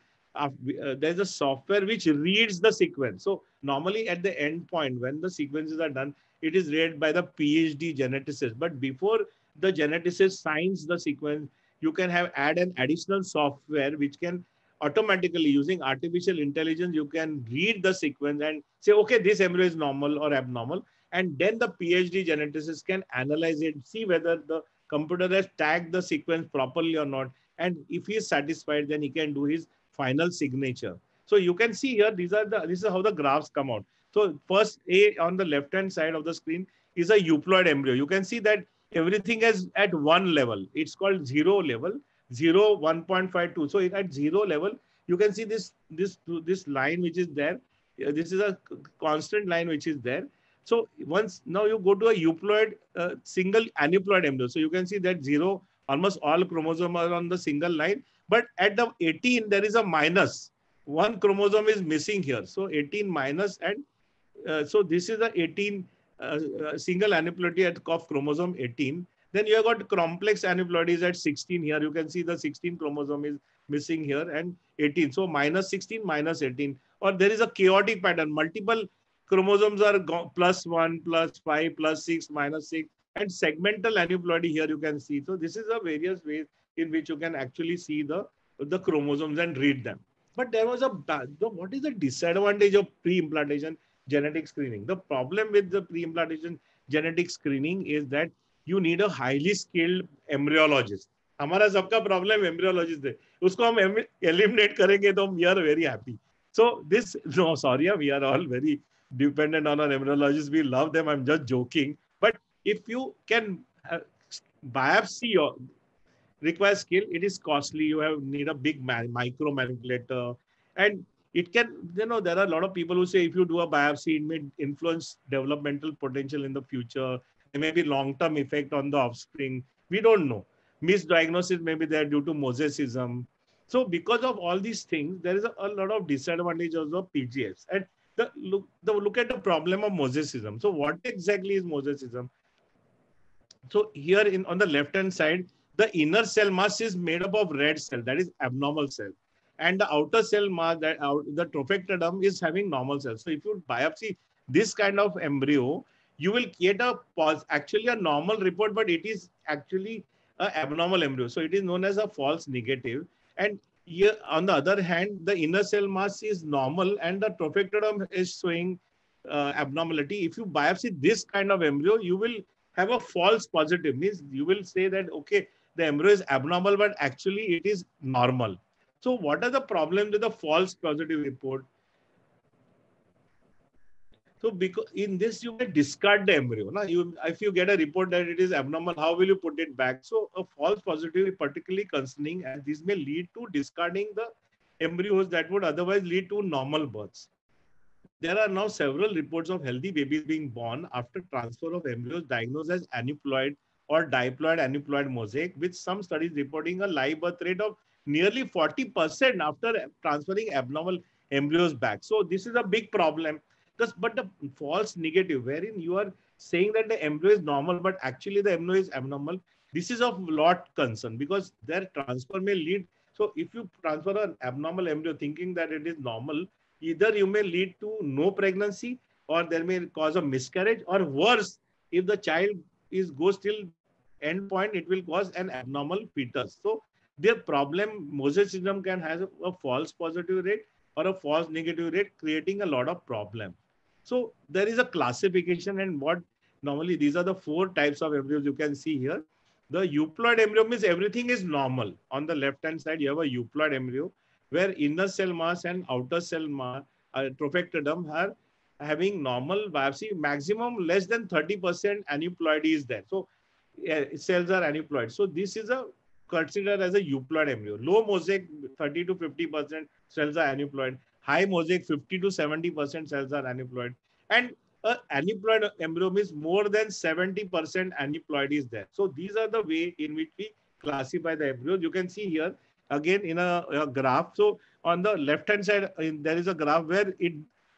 there's a software which reads the sequence. So normally at the end point, when the sequences are done, it is read by the PhD geneticist. But before the geneticist signs the sequence, you can add an additional software which can automatically, using artificial intelligence, you can read the sequence and say, okay, this embryo is normal or abnormal. And then the PhD geneticist can analyze it, see whether the computer has tagged the sequence properly or not. And if he is satisfied, then he can do his final signature. So you can see here, this is how the graphs come out. So first A on the left-hand side of the screen is a euploid embryo. You can see that everything is at one level. It's called 0 level. 0, 1.52. So at 0 level, you can see this line which is there. This is a constant line which is there. So once now you go to a euploid, single aneuploid embryo. So you can see that 0, almost all chromosomes are on the single line. But at the 18, there is a minus. One chromosome is missing here. So 18 minus, and so this is the 18 single aneuploidy of chromosome 18. Then you have got complex aneuploidies at 16 here. You can see the 16 chromosome is missing here, and 18. So minus 16, minus 18. Or there is a chaotic pattern. Multiple chromosomes are +1, +5, +6, -6. And segmental aneuploidy here you can see. So this is a various ways in which you can actually see the chromosomes and read them. But there was what is the disadvantage of pre-implantation genetic screening? The problem with the pre-implantation genetic screening is that you need a highly skilled embryologist. हमारा सबका problem embryologist है. उसको हम eliminate करेंगे तो we are very happy. So this, no, sorry, we are all very dependent on our embryologists. We love them. I'm just joking. But if you can biopsy or require skill, it is costly. You need a big micro manipulator, and it can, there are a lot of people who say if you do a biopsy, it may influence developmental potential in the future. There may be long-term effect on the offspring. We don't know. Misdiagnosis may be there due to mosaicism. So because of all these things, there is a lot of disadvantages of PGS. And look at the problem of mosaicism. So what exactly is mosaicism? So here on the left-hand side, the inner cell mass is made up of red cell, that is abnormal cell. And the outer cell mass, the trophectoderm, is having normal cells. So if you biopsy this kind of embryo, you will get actually a normal report, but it is actually an abnormal embryo. So it is known as a false negative. And here, on the other hand, the inner cell mass is normal and the trophectoderm is showing abnormality. If you biopsy this kind of embryo, you will have a false positive. Means you will say that, okay, the embryo is abnormal, but actually it is normal. So what are the problems with the false positive report? So because in this, you may discard the embryo. Now, if you get a report that it is abnormal, how will you put it back? So a false positive is particularly concerning, as this may lead to discarding the embryos that would otherwise lead to normal births. There are now several reports of healthy babies being born after transfer of embryos diagnosed as aneuploid or diploid aneuploid mosaic, with some studies reporting a live birth rate of nearly 40% after transferring abnormal embryos back. So this is a big problem. But the false negative, wherein you are saying that the embryo is normal, but actually the embryo is abnormal, this is of lot concern, because their transfer may lead. So if you transfer an abnormal embryo thinking that it is normal, either you may lead to no pregnancy, or there may cause a miscarriage, or worse, if the child goes till end point, it will cause an abnormal fetus. So their problem, mosaicism, can have a false positive rate or a false negative rate, creating a lot of problem. So there is a classification, and what Normally, these are the 4 types of embryos you can see here. The euploid embryo means everything is normal. On the left-hand side, you have a euploid embryo where inner cell mass and outer cell mass, trophectoderm, are having normal biopsy. Maximum less than 30% aneuploidy is there. So cells are aneuploid. So this is a considered as a euploid embryo. Low mosaic, 30 to 50% cells are aneuploid. High mosaic, 50 to 70% cells are aneuploid. And aneuploid embryo means more than 70% aneuploid is there. So these are the way in which we classify the embryos. You can see here again in a graph. So on the left hand side, there is a graph where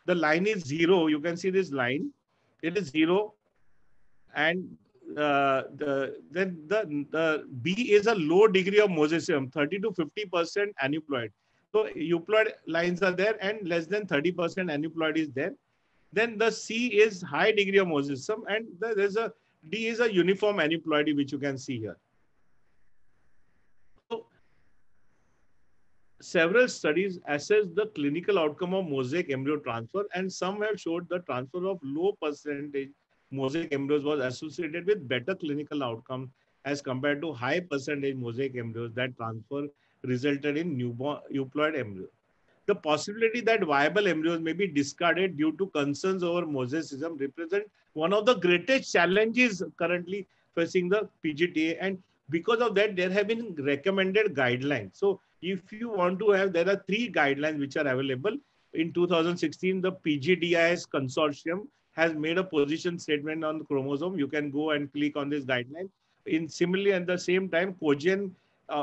the line is 0. You can see this line. It is 0, and then the B is a low degree of mosaicism, 30 to 50% aneuploid. So euploid lines are there, and less than 30% aneuploid is there. Then the C is high degree of mosaicism, and there's a D is a uniform aneuploidy, which you can see here. So several studies assess the clinical outcome of mosaic embryo transfer, and some have showed the transfer of low percentage mosaic embryos was associated with better clinical outcomes as compared to high percentage mosaic embryos that transfer resulted in newborn euploid embryos. The possibility that viable embryos may be discarded due to concerns over mosaicism represent one of the greatest challenges currently facing the PGTA, and because of that, there have been recommended guidelines. So if you want to have, there are 3 guidelines which are available. In 2016, the PGDIS consortium has made a position statement on the chromosome. You can go and click on this guideline. Similarly, at the same time, Cogen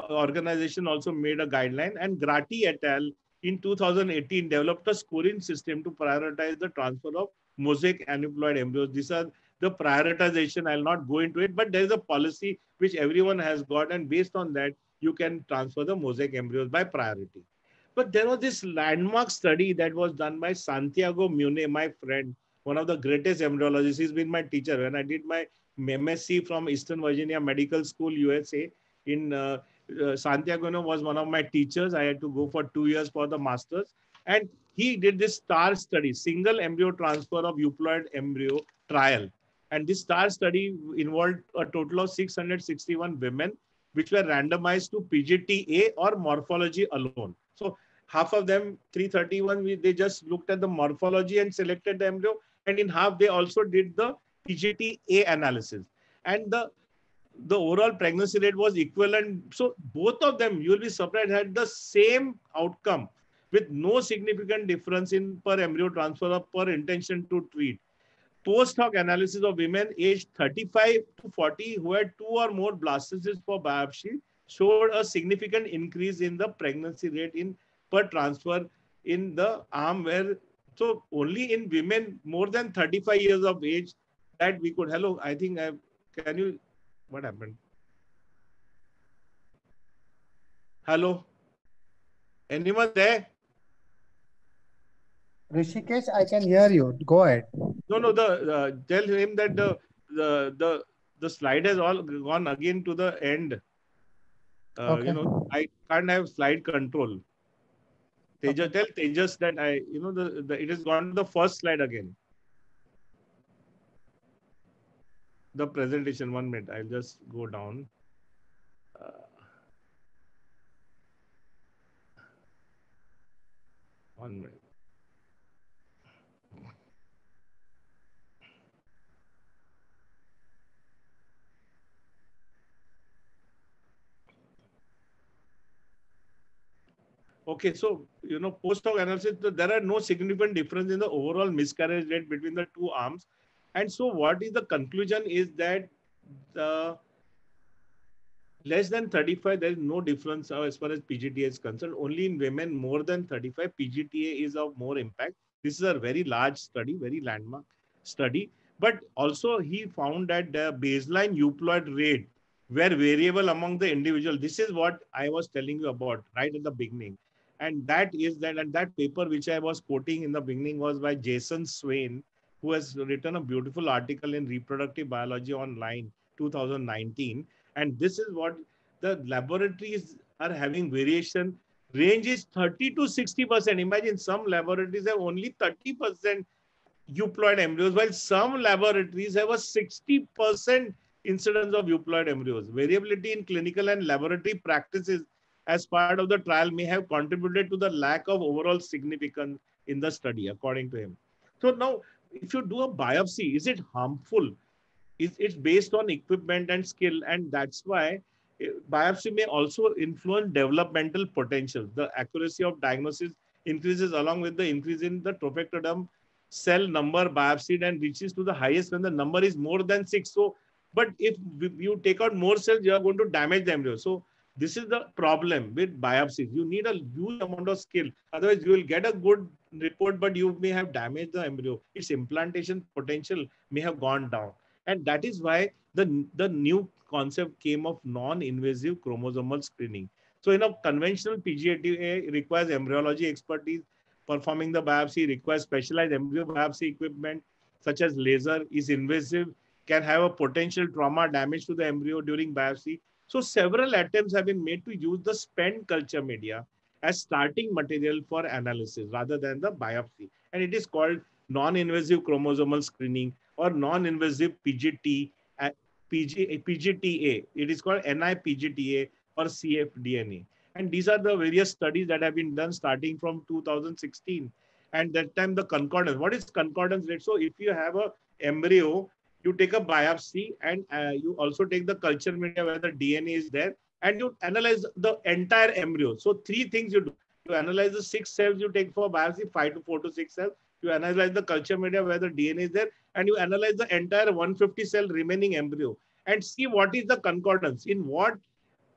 organization also made a guideline, and Grati et al. In 2018 developed a scoring system to prioritize the transfer of mosaic aneuploid embryos. These are the prioritization. I'll not go into it, but there is a policy which everyone has got, and based on that, you can transfer the mosaic embryos by priority. But there was this landmark study that was done by Santiago Mune, my friend, one of the greatest embryologists. He's been my teacher. When I did my MSc from Eastern Virginia Medical School, USA, in Santiago was one of my teachers. I had to go for 2 years for the masters. And he did this STAR study, single embryo transfer of euploid embryo trial. And this STAR study involved a total of 661 women, which were randomized to PGT-A or morphology alone. So half of them, 331, they just looked at the morphology and selected the embryo. And in half, they also did the PGT-A analysis. And the overall pregnancy rate was equivalent. So both of them, you will be surprised, had the same outcome with no significant difference in per embryo transfer or per intention to treat. Post hoc analysis of women aged 35 to 40 who had 2 or more blastocysts for biopsy showed a significant increase in the pregnancy rate in per transfer in the arm where, so only in women more than 35 years of age that we could, hello, I think can you, what happened? Hello? Anyone there? Rishikesh, I can hear you. Go ahead. No, tell him that the slide has all gone again to the end. Okay. You know, I can't have slide control. Tejas, tell Tejas that it has gone to the first slide again. The presentation, 1 minute. I'll just go down. One minute. Okay, so, post hoc analysis, there are no significant difference in the overall miscarriage rate between the 2 arms. And so what is the conclusion is that the less than 35, there is no difference as far as PGTA is concerned. Only in women more than 35, PGTA is of more impact. This is a very large study, very landmark study. But also he found that the baseline euploid rate were variable among the individual. This is what I was telling you about right in the beginning. And that paper which I was quoting in the beginning was by Jason Swain, who has written a beautiful article in Reproductive Biology Online 2019. And this is what the laboratories are having variation. Range is 30 to 60%. Imagine some laboratories have only 30% euploid embryos, while some laboratories have a 60% incidence of euploid embryos. Variability in clinical and laboratory practices as part of the trial may have contributed to the lack of overall significance in the study, according to him. So now, if you do a biopsy, is it harmful? It's based on equipment and skill, and that's why biopsy may also influence developmental potential. The accuracy of diagnosis increases along with the increase in the trophectoderm cell number biopsied and reaches to the highest when the number is more than 6. So, but if you take out more cells, you are going to damage the embryo. So this is the problem with biopsies. You need a huge amount of skill. Otherwise, you will get a good report, but you may have damaged the embryo. Its implantation potential may have gone down. And that is why the new concept came of non-invasive chromosomal screening. So, conventional PGTA requires embryology expertise. Performing the biopsy requires specialized embryo biopsy equipment, such as laser, is invasive, can have a potential trauma damage to the embryo during biopsy. So, several attempts have been made to use the spent culture media as starting material for analysis rather than the biopsy. And it is called non-invasive chromosomal screening or non-invasive PGTA. It is called NIPGTA or cfDNA. And these are the various studies that have been done starting from 2016. And that time the concordance. What is concordance rate? So if you have a embryo, you take a biopsy and you also take the culture media where the DNA is there and you analyze the entire embryo. So three things you do. You analyze the 6 cells you take for biopsy, 4 to 6 cells. You analyze the culture media where the DNA is there, and you analyze the entire 150 cell remaining embryo and see what is the concordance, in what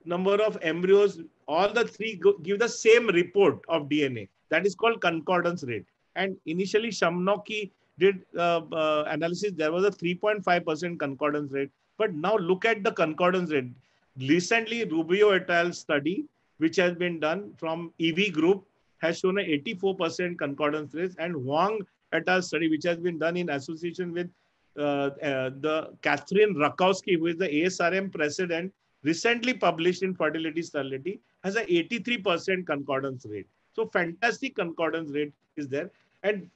number of embryos, all the three give the same report of DNA. That is called concordance rate. And initially Shamnoki did analysis, there was a 3.5% concordance rate. But now look at the concordance rate. Recently, Rubio et al. Study, which has been done from EV group, has shown an 84% concordance rate, and Huang et al. Study, which has been done in association with the Catherine Rakowski, who is the ASRM president, recently published in Fertility Sterility, has an 83% concordance rate. So fantastic concordance rate is there. And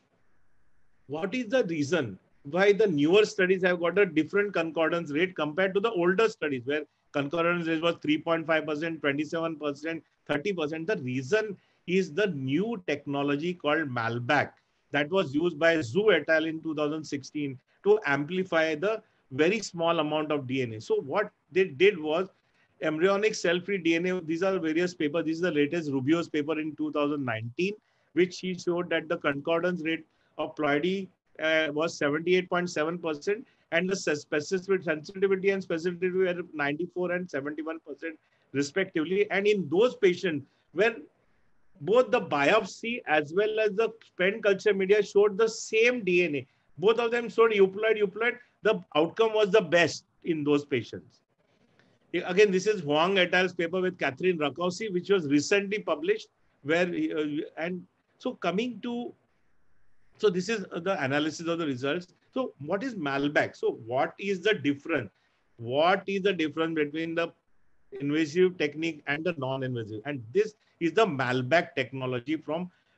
what is the reason why the newer studies have got a different concordance rate compared to the older studies where concordance rate was 3.5%, 27%, 30%? The reason is the new technology called Malbec that was used by Zhu et al. In 2016 to amplify the very small amount of DNA. So what they did was embryonic cell-free DNA. These are various papers. This is the latest Rubio's paper in 2019, which he showed that the concordance rate of ploidy was 78.7%, and the specific sensitivity and specificity were 94 and 71% respectively. And in those patients where both the biopsy as well as the spent culture media showed the same DNA, both of them showed euploid, the outcome was the best in those patients. Again, this is Huang et al.'s paper with Catherine Rakowski, which was recently published. And so coming to, so this is the analysis of the results. So what is Malbec? So what is the difference? What is the difference between the invasive technique and the non-invasive? And this is the Malbec technology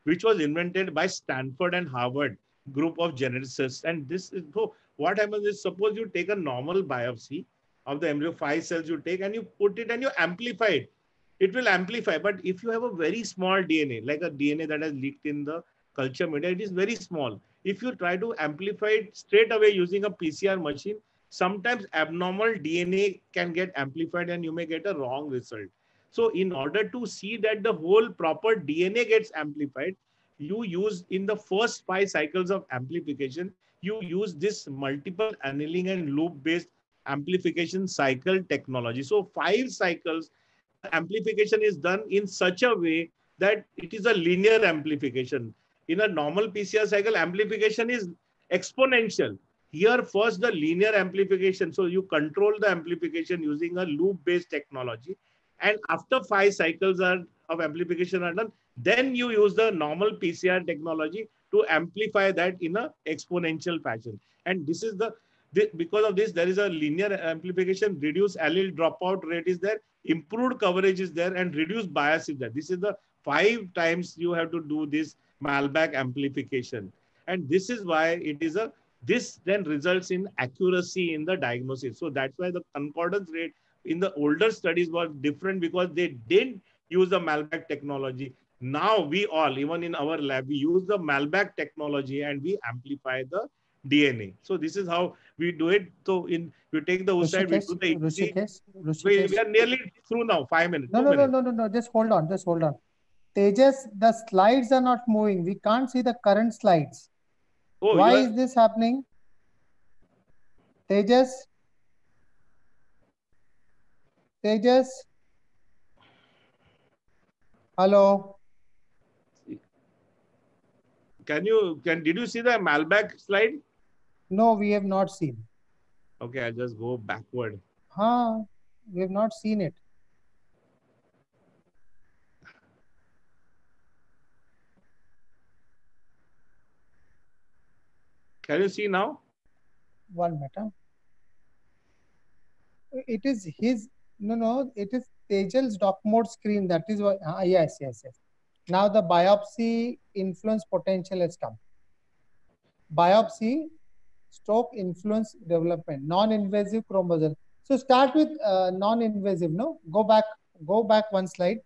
which was invented by Stanford and Harvard group of geneticists. And this is, so what happens is, suppose you take a normal biopsy of the embryo, 5 cells you take and you put it and you amplify it. It will amplify. But if you have a very small DNA, like a DNA that has leaked in the culture media, it is very small. If you try to amplify it straight away using a PCR machine, sometimes abnormal DNA can get amplified and you may get a wrong result. So in order to see that the whole proper DNA gets amplified, you use in the first 5 cycles of amplification, you use this multiple annealing and loop-based amplification cycle technology. So 5 cycles, the amplification is done in such a way that it is a linear amplification. In a normal PCR cycle, amplification is exponential. Here, first the linear amplification. So you control the amplification using a loop-based technology. And after 5 cycles of amplification are done, then you use the normal PCR technology to amplify that in a exponential fashion. And this is because of this, there is a linear amplification, reduced allele dropout rate is there, improved coverage is there, and reduced bias is there. This is the 5 times you have to do this Malbec amplification. And this is why it is this then results in accuracy in the diagnosis. So that's why the concordance rate in the older studies was different, because they didn't use the Malbec technology. Now we all, even in our lab, we use the Malbec technology and we amplify the DNA. So this is how we do it. So we take the oocyte, we do the ECG. We are nearly through now. 5 minutes. No. Just hold on. Tejas, the slides are not moving. We can't see the current slides. Oh, why is this happening? Tejas? Hello? Did you see the Malbec slide? No, we have not seen. Okay, I'll just go backward. We have not seen it. Can you see now? 1 minute. It is his, it is Tejal's doc mode screen. That is what, yes. Now the biopsy influence potential has come. Biopsy stroke influence development, non-invasive chromosome. So start with non-invasive, no? Go back 1 slide.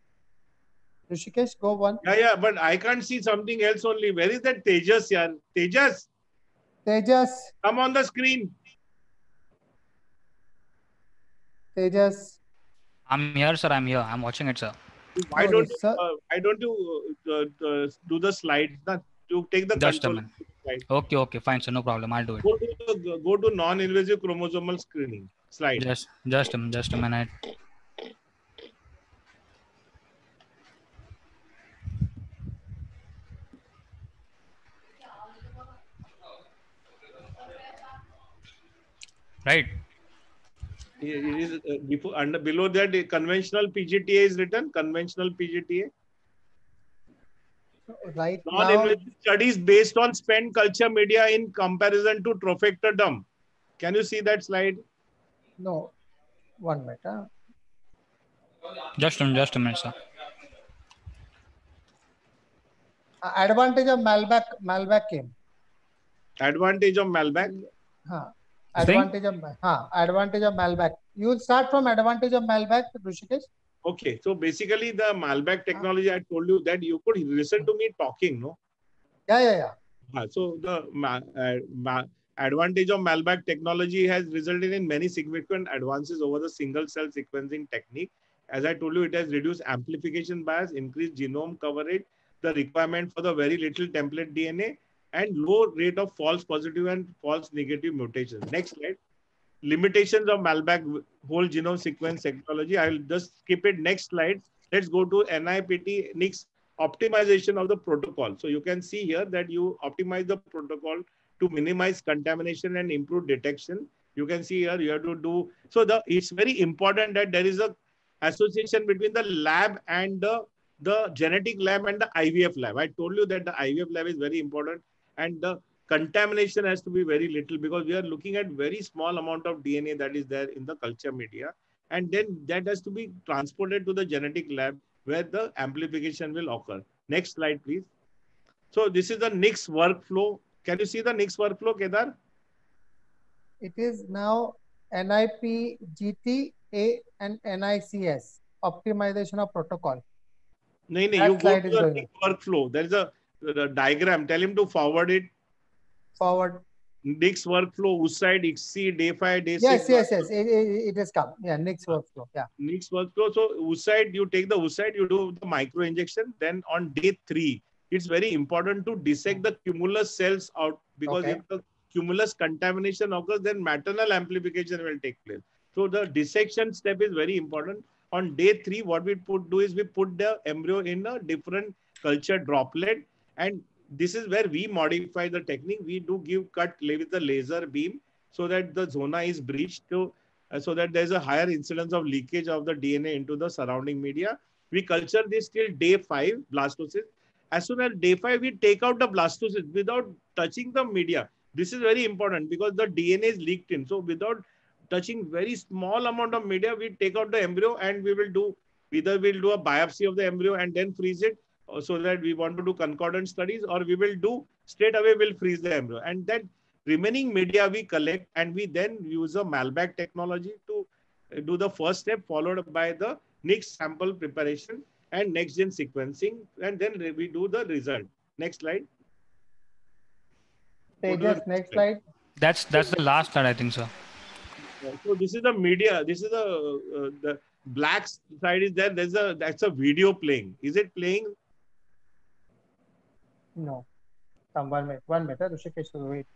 Rishikesh, go 1. Yeah, but I can't see something else only. Where is that Tejas, yaar? Tejas, come on the screen. Tejas. I'm here, sir. I'm here. I'm watching it, sir. Why don't you do the slides? You take the Just a control minute. Okay, fine, sir. No problem. I'll do it. Go to non-invasive chromosomal screening slide. Just a minute. Right. It is below that conventional PGTA is written. Conventional PGTA. Right. Non-invasive studies based on spent culture media in comparison to trophectoderm. Can you see that slide? No. 1 minute. Just a minute, sir. Advantage of Malbec came. Advantage of Malbec? Advantage of Malbec. You will start from advantage of Malbec, Rishikesh. Okay, so basically the Malbec technology, I told you that you could listen to me talking, no? Yeah. So the advantage of Malbec technology has resulted in many significant advances over the single cell sequencing technique. As I told you, it has reduced amplification bias, increased genome coverage, the requirement for the very little template DNA, and low rate of false positive and false negative mutations. Next slide. Limitations of Malbec whole genome sequence technology. I will just skip it. Next slide. Let's go to NIPT NICS optimization of the protocol. So you can see here that you optimize the protocol to minimize contamination and improve detection. You can see here you have to do. So it's very important that there is a association between the lab and the genetic lab and the IVF lab. I told you that the IVF lab is very important, and the contamination has to be very little, because we are looking at very small amount of DNA that is there in the culture media, and then that has to be transported to the genetic lab where the amplification will occur. Next slide, please. So this is the NICS workflow. Can you see the NICS workflow, Kedar? It is now NIP, GTA and NICS, optimization of protocol. No, you go to the NICS workflow. There is a diagram. Tell him to forward it. Forward. NICS workflow, oocyte, ICSI, day 5, day 6. Yes. It has come. Yeah, NICS workflow. Yeah. NICS workflow. So oocyte, you take the oocyte, you do the micro injection. Then on day 3, it's very important to dissect the cumulus cells out, because if the cumulus contamination occurs, then maternal amplification will take place. So the dissection step is very important. On day 3, what we do is we put the embryo in a different culture droplet, and this is where we modify the technique. We do give cut with the laser beam so that the zona is breached, so that there's a higher incidence of leakage of the DNA into the surrounding media. We culture this till day 5, blastocyst. As soon as day 5, we take out the blastocyst without touching the media. This is very important because the DNA is leaked in. So without touching very small amount of media, we take out the embryo, and we will do, either we'll do a biopsy of the embryo and then freeze it, so that we want to do concordant studies, or we will do straight away, we'll freeze the embryo. And that remaining media we collect, and we then use a Malbag technology to do the first step, followed by the next sample preparation and next gen sequencing. And then we do the result. Next slide. Tejas, next slide. That's the last slide, I think, sir. So this is the media. This is the black side is there. That's a video playing. Is it playing? No. Come 1 minute. 1 minute. Rishikesh, wait.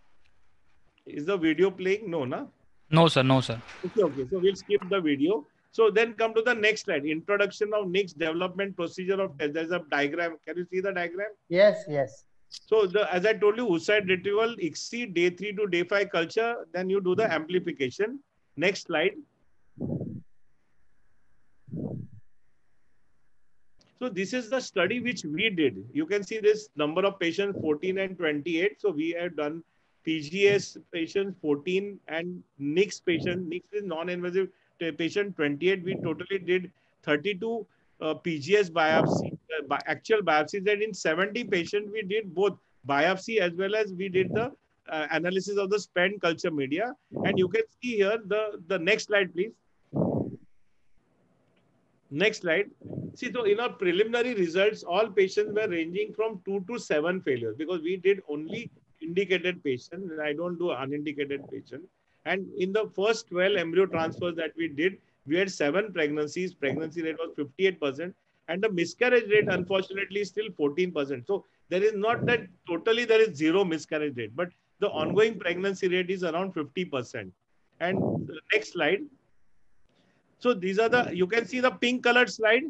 Is the video playing? No, na? No, sir. No, sir. Okay. So we'll skip the video. So then come to the next slide. Introduction of NICS development procedure of test. There's a diagram. Can you see the diagram? Yes, yes. So as I told you, oocyte retrieval, ICSI, day 3 to day 5 culture. Then you do the amplification. Next slide. So this is the study which we did. You can see this number of patients 14 and 28. So we have done PGS patients 14 and NICS patient. NICS is non-invasive patient 28. We totally did 32 PGS biopsy, actual biopsies. And in 70 patients, we did both biopsy as well as we did the analysis of the spent culture media. And you can see here the next slide, please. Next slide. See, so in our preliminary results, all patients were ranging from 2 to 7 failures, because we did only indicated patients, and I don't do unindicated patients. And in the first 12 embryo transfers that we did, we had 7 pregnancies. Pregnancy rate was 58%, and the miscarriage rate, unfortunately, is still 14%. So there is not that totally there is zero miscarriage rate, but the ongoing pregnancy rate is around 50%. And the next slide. So these are the, you can see the pink colored slide.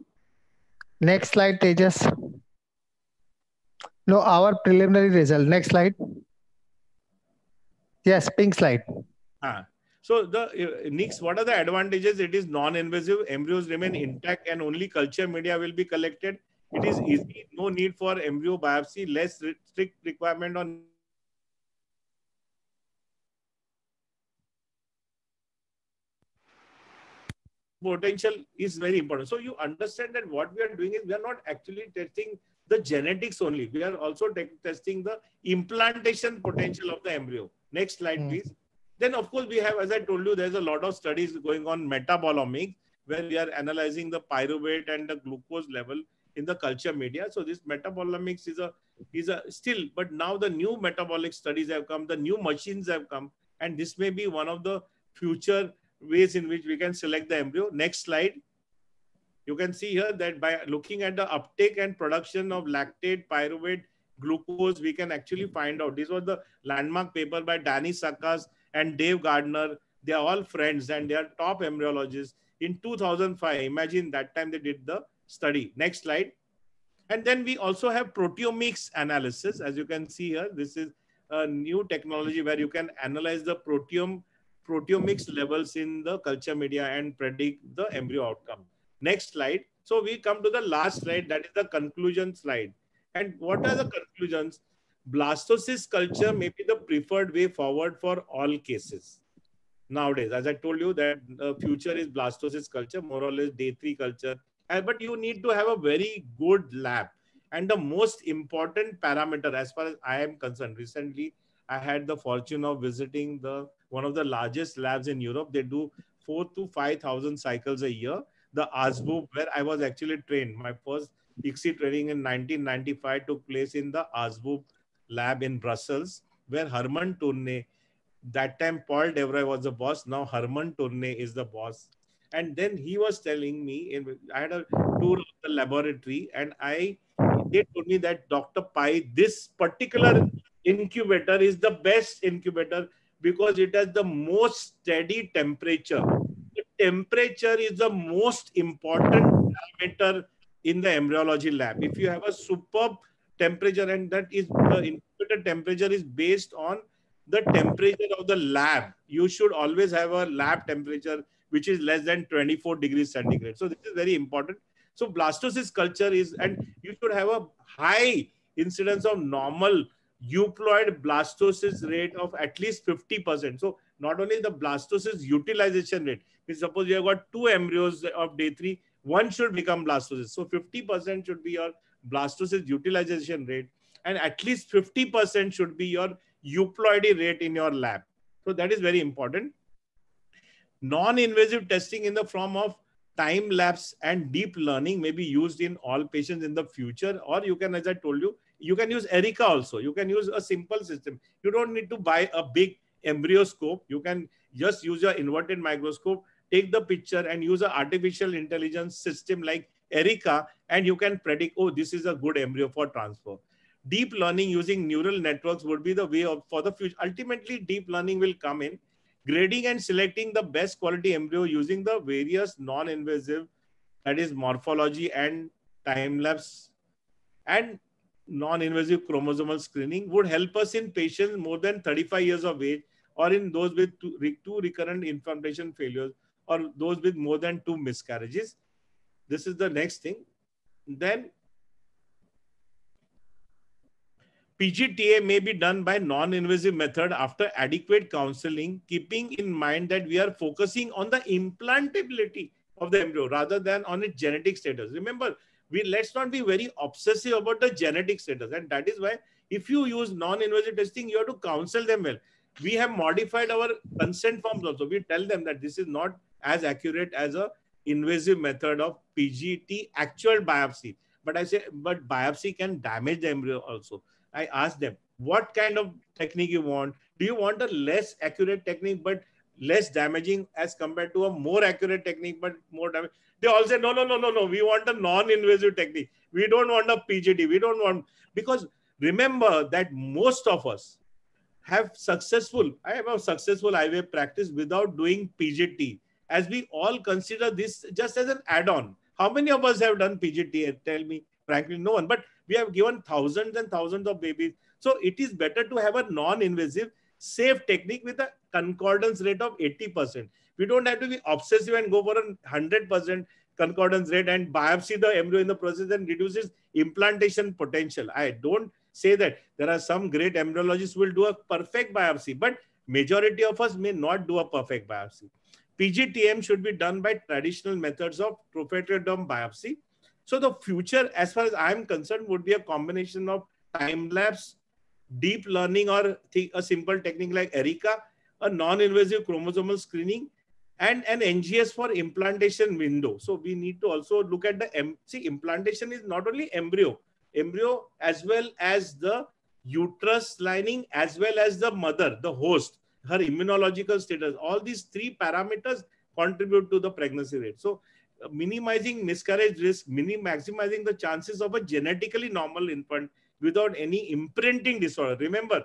Next slide, Tejas. No, our preliminary result. Next slide. Yes, pink slide. So the NICS, what are the advantages? It is non-invasive. Embryos remain intact and only culture media will be collected. It is easy. No need for embryo biopsy. Less strict requirement on potential is very important. So you understand that what we are doing is we are not actually testing the genetics only. We are also testing the implantation potential of the embryo. Next slide, please. Then, of course, we have, as I told you, there's a lot of studies going on metabolomics, where we are analyzing the pyruvate and the glucose level in the culture media. So this metabolomics is a still, but now the new metabolic studies have come, the new machines have come, and this may be one of the future ways in which we can select the embryo. Next slide. You can see here that by looking at the uptake and production of lactate, pyruvate, glucose, we can actually find out. This was the landmark paper by Danny Sakas and Dave Gardner. They are all friends and they are top embryologists. In 2005, imagine that time they did the study. Next slide. And then we also have proteomics analysis. As you can see here, this is a new technology where you can analyze the proteomics levels in the culture media and predict the embryo outcome. Next slide. So we come to the last slide, that is the conclusion slide. And what are the conclusions? Blastocyst culture may be the preferred way forward for all cases. Nowadays, as I told you, that the future is blastocyst culture, more or less day 3 culture. But you need to have a very good lab. And the most important parameter, as far as I am concerned, recently, I had the fortune of visiting one of the largest labs in Europe. They do 4,000 to 5,000 cycles a year. The ASBUB, where I was actually trained. My first ICSI training in 1995 took place in the ASBUB lab in Brussels, where Herman Tourné, that time Paul Devroy was the boss. Now Herman Tourné is the boss. And then he was telling me, I had a tour of the laboratory, and they told me that Dr. Pai, this particular incubator is the best incubator because it has the most steady temperature. The temperature is the most important parameter in the embryology lab. If you have a superb temperature, and that is the incubator temperature is based on the temperature of the lab. You should always have a lab temperature which is less than 24 degrees centigrade. So this is very important. So blastocyst culture is, and you should have a high incidence of normal euploid blastocyst rate of at least 50%. So not only the blastocyst utilization rate, suppose you have got 2 embryos of day 3, one should become blastocyst. So 50% should be your blastocyst utilization rate, and at least 50% should be your euploidy rate in your lab. So that is very important. Non-invasive testing in the form of time lapse and deep learning may be used in all patients in the future. Or you can, as I told you, you can use ERICA also. You can use a simple system. You don't need to buy a big embryoscope. You can just use your inverted microscope, take the picture and use an artificial intelligence system like ERICA, and you can predict, oh, this is a good embryo for transfer. Deep learning using neural networks would be the way for the future. Ultimately, deep learning will come in grading and selecting the best quality embryo using the various non-invasive, that is morphology and time-lapse and non-invasive chromosomal screening would help us in patients more than 35 years of age, or in those with two recurrent implantation failures, or those with more than 2 miscarriages. This is the next thing. Then PGTA may be done by non-invasive method after adequate counseling, keeping in mind that we are focusing on the implantability of the embryo rather than on its genetic status. Remember, let's not be very obsessive about the genetic status. And that is why if you use non-invasive testing, you have to counsel them well. We have modified our consent forms also. We tell them that this is not as accurate as a invasive method of PGT actual biopsy. But I say, but biopsy can damage the embryo also. I ask them, what kind of technique you want? Do you want a less accurate technique, but less damaging as compared to a more accurate technique, but more damage? They all say, no. We want a non-invasive technique. We don't want a PGT. We don't want, because remember that most of us have I have a successful IVF practice without doing PGT, as we all consider this just as an add-on. How many of us have done PGT? Tell me, frankly, no one. But we have given thousands and thousands of babies. So it is better to have a non-invasive, safe technique with a concordance rate of 80%. We don't have to be obsessive and go for a 100% concordance rate and biopsy the embryo in the process and reduces implantation potential. I don't say that. There are some great embryologists who will do a perfect biopsy, but majority of us may not do a perfect biopsy. PGTM should be done by traditional methods of prophylaxis biopsy. So the future, as far as I'm concerned, would be a combination of time-lapse, deep learning, or a simple technique like ERICA, a non-invasive chromosomal screening, and an NGS for implantation window. So we need to also look at the, implantation is not only embryo as well as the uterus lining, as well as the mother, the host, her immunological status. All these 3 parameters contribute to the pregnancy rate. So minimizing miscarriage risk, maximizing the chances of a genetically normal infant without any imprinting disorder. Remember,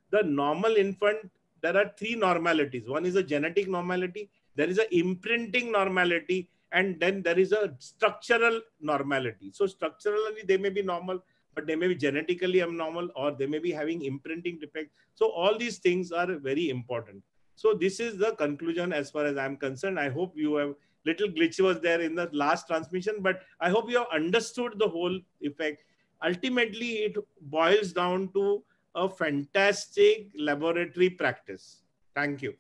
the normal infant, there are 3 normalities. One is a genetic normality, there is an imprinting normality, and then there is a structural normality. So structurally, they may be normal, but they may be genetically abnormal, or they may be having imprinting defect. So all these things are very important. So this is the conclusion as far as I'm concerned. I hope you have, little glitch was there in the last transmission, but I hope you have understood the whole effect. Ultimately, it boils down to a fantastic laboratory practice. Thank you.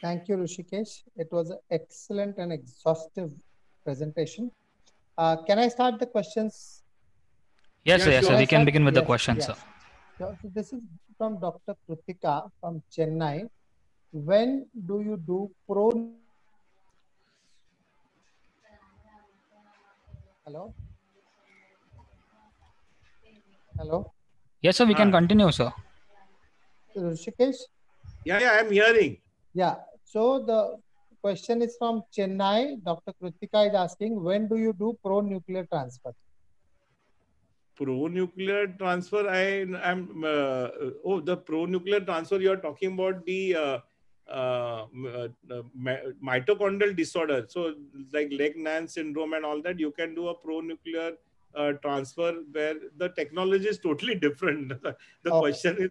Thank you, Hrishikesh. It was an excellent and exhaustive presentation. Can I start the questions? Yes, sir. Yes, sir. We can begin with the questions, sir. So this is from Dr. Kritika from Chennai. When do you do Hello? Hello? Yes, sir. We can continue, sir. Hrishikesh? Yeah, I'm hearing. Yeah. So the question is from Chennai. Dr. Kritika is asking, when do you do pro-nuclear transfer? Pro-nuclear transfer, the pro-nuclear transfer, you're talking about the mitochondrial disorder. So like Lek-Nance syndrome and all that, you can do a pro-nuclear transfer where the technology is totally different. The question is,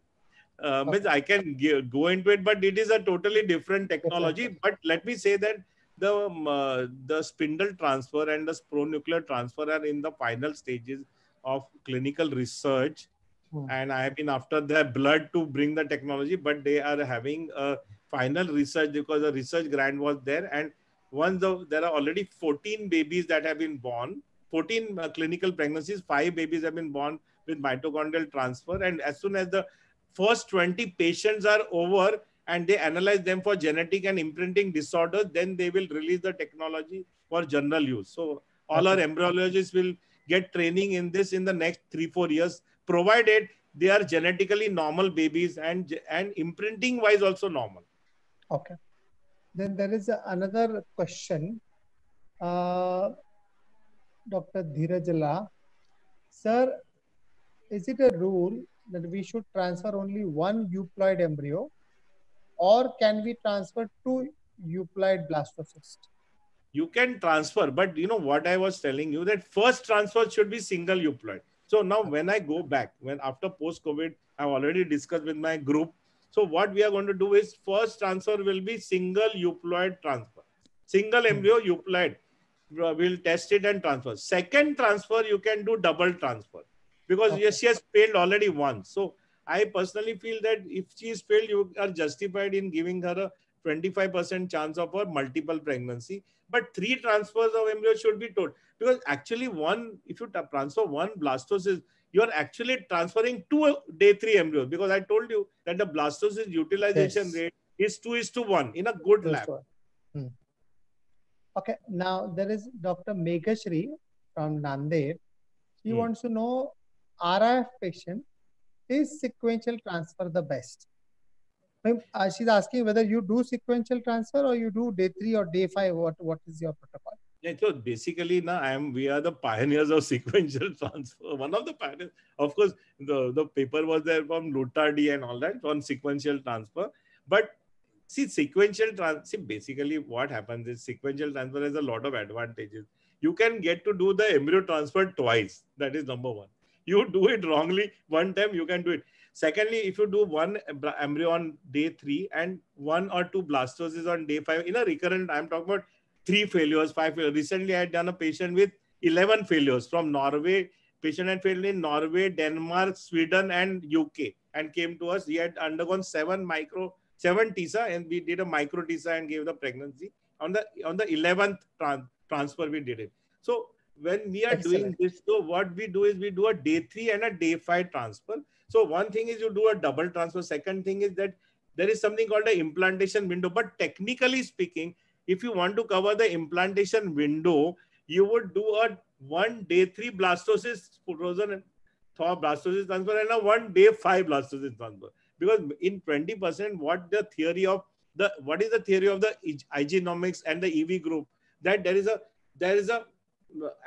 I can go into it, but it is a totally different technology. But let me say that the spindle transfer and the pro-nuclear transfer are in the final stages of clinical research. And I have been after their blood to bring the technology, but they are having a final research because a research grant was there. And once there are already 14 babies that have been born, 14 clinical pregnancies, 5 babies have been born with mitochondrial transfer. And as soon as the first 20 patients are over and they analyze them for genetic and imprinting disorders, then they will release the technology for general use. So all our embryologists will get training in this in the next 3-4 years, provided they are genetically normal babies and imprinting wise also normal. Okay. Then there is another question. Dr. Dheerajala, sir, is it a rule that we should transfer only one euploid embryo, or can we transfer 2 euploid blastocysts? You can transfer, but you know what I was telling you, that first transfer should be single euploid. So now when I go back, when after post-COVID, I've already discussed with my group. So what we are going to do is first transfer will be single euploid transfer. Single embryo euploid. We'll test it and transfer. Second transfer, you can do double transfer. Because yes, she has failed already once. So I personally feel that if she is failed, you are justified in giving her a 25% chance of a multiple pregnancy. But 3 transfers of embryo should be told. Because actually if you transfer one blastocyst, you are actually transferring 2 day 3 embryos. Because I told you that the blastocyst utilization rate is 2:1 in a good lab. Okay, now there is Dr. Meghashri from Nanded. She wants to know, RIF patient, is sequential transfer the best? She's asking whether you do sequential transfer or you do day 3 or day 5. What is your protocol? Yeah, so basically, we are the pioneers of sequential transfer. One of the pioneers. Of course, the paper was there from Lutardi and all that on sequential transfer. But see, basically what happens is sequential transfer has a lot of advantages. You can get to do the embryo transfer twice. That is number one. You do it wrongly one time, you can do it. Secondly, if you do one embryo on day 3 and 1 or 2 blastocysts on day 5, in a recurrent, I'm talking about 3 failures, 5 failures. Recently, I had done a patient with 11 failures from Norway. Patient had failed in Norway, Denmark, Sweden, and UK, and came to us. He had undergone 7 TISA, and we did a micro TISA and gave the pregnancy. On the 11th transfer, we did it. So when we are doing this, so what we do is we do a day 3 and a day 5 transfer. So one thing is you do a double transfer. Second thing is that there is something called an implantation window. But technically speaking, if you want to cover the implantation window, you would do a 1 day 3 blastocyst frozen thaw blastocyst transfer and a 1 day 5 blastocyst transfer. Because in 20%, what is the theory of the Igenomics and the EV group, that there is a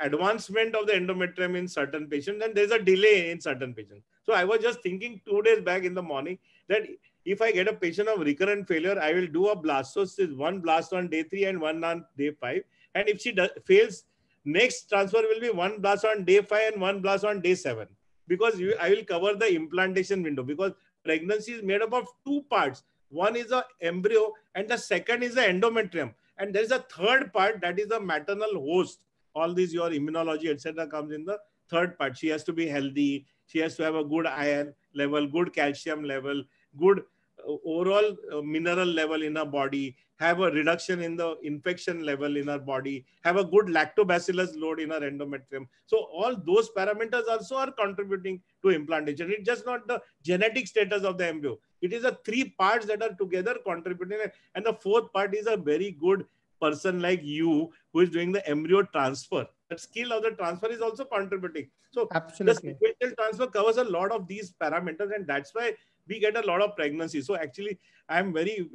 advancement of the endometrium in certain patients and there is a delay in certain patients. So I was just thinking 2 days back in the morning that if I get a patient of recurrent failure, I will do a blastocyst, 1 blast on day 3 and 1 on day 5. And if she fails, next transfer will be 1 blast on day 5 and 1 blast on day 7. Because I will cover the implantation window, because pregnancy is made up of 2 parts. One is the embryo and the second is the endometrium. And there is a third part, that is the maternal host. All these, your immunology, etc. comes in the third part. She has to be healthy. She has to have a good iron level, good calcium level, good overall mineral level in her body, have a reduction in the infection level in her body, have a good lactobacillus load in her endometrium. So all those parameters also are contributing to implantation. It's just not the genetic status of the embryo. It is the 3 parts that are together contributing. And the 4th part is a very good person like you who is doing the embryo transfer. The skill of the transfer is also contributing. So absolutely, the sequential transfer covers a lot of these parameters, and that's why we get a lot of pregnancy. So actually, I'm very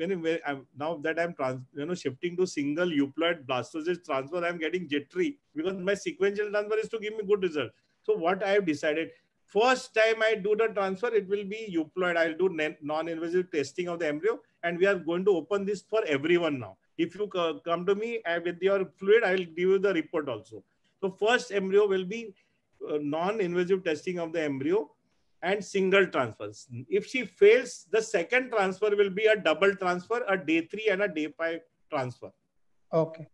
now that I'm shifting to single euploid blastocyst transfer, I'm getting jittery because my sequential transfer is to give me good result. So what I have decided, first time I do the transfer, it will be euploid. I'll do non-invasive testing of the embryo, and we are going to open this for everyone now. If you come to me with your fluid, I will give you the report also. So first embryo will be non-invasive testing of the embryo and single transfers. If she fails, the second transfer will be a double transfer, a day 3 and a day 5 transfer. Okay.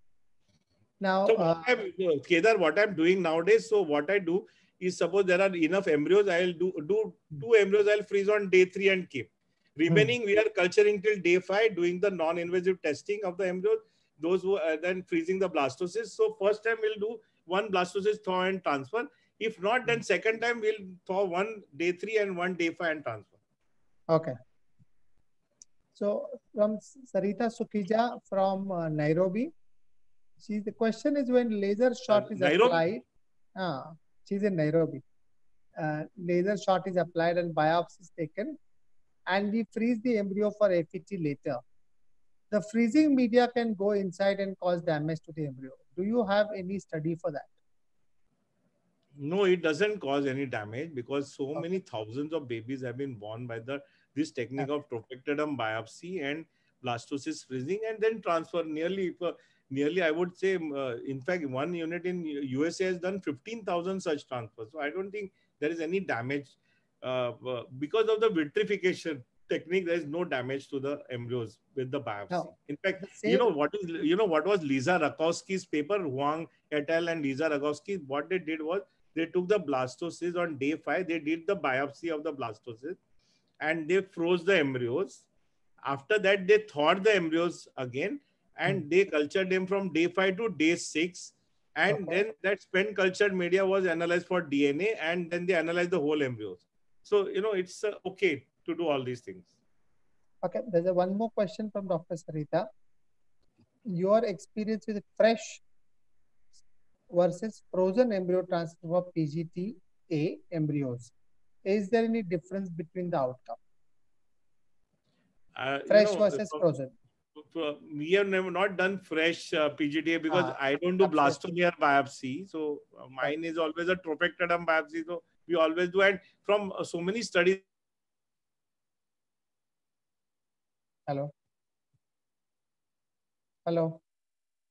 Now, so Kedar, what I'm doing nowadays, so what I do is, suppose there are enough embryos, I'll do 2 embryos, I'll freeze on day 3 and keep. Remaining, we are culturing till day 5, doing the non-invasive testing of the embryos, those who are then freezing the blastocysts. So first time we'll do one blastocyst thaw and transfer. If not, then second time we'll thaw one day 3 and one day 5 and transfer. Okay. So from Sarita Sukija from Nairobi, the question is, when laser shot is applied, she's in Nairobi. Laser shot is applied and biopsy is taken, and we freeze the embryo for FET later. The freezing media can go inside and cause damage to the embryo. Do you have any study for that? No, it doesn't cause any damage, because so many thousands of babies have been born by this technique of trophectoderm biopsy and blastocyst freezing and then transfer. Nearly, I would say, in fact, one unit in USA has done 15,000 such transfers. So I don't think there is any damage because of the vitrification technique. There is no damage to the embryos with the biopsy. No. In fact, you know what was Lisa Rakowski's paper, Huang et al. And Lisa Rakowski, what they did was they took the blastocyst on day 5. They did the biopsy of the blastocyst and they froze the embryos. After that, they thawed the embryos again and they cultured them from day 5 to day 6. And then that spent cultured media was analyzed for DNA, and then they analyzed the whole embryos. So, it's okay to do all these things. Okay, there's one more question from Dr. Sarita. Your experience with fresh versus frozen embryo transfer of PGT-A embryos. Is there any difference between the outcome? Fresh versus frozen. We have not done fresh PGT-A because I don't do blastolayer biopsy. So mine is always a trophectoderm biopsy. So we always do. And from so many studies. Hello. In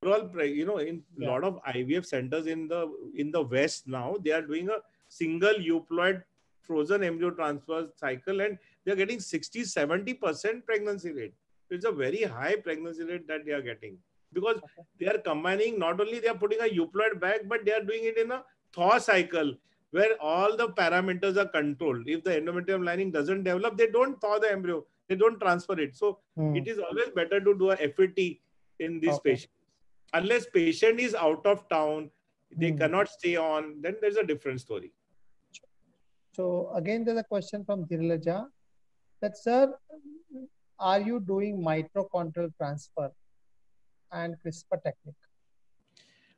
a lot of IVF centers in the West now, they are doing a single euploid frozen embryo transfer cycle, and they're getting 60-70% pregnancy rate. It's a very high pregnancy rate that they are getting, because they are combining, not only they are putting a euploid back, but they are doing it in a thaw cycle where all the parameters are controlled. If the endometrium lining doesn't develop, they don't thaw the embryo, they don't transfer it. So it is always better to do a FET in these patients. Unless patient is out of town, they cannot stay on, then there's a different story. So again, there's a question from Dhirlaja that, sir, are you doing mitochondrial transfer and CRISPR technique?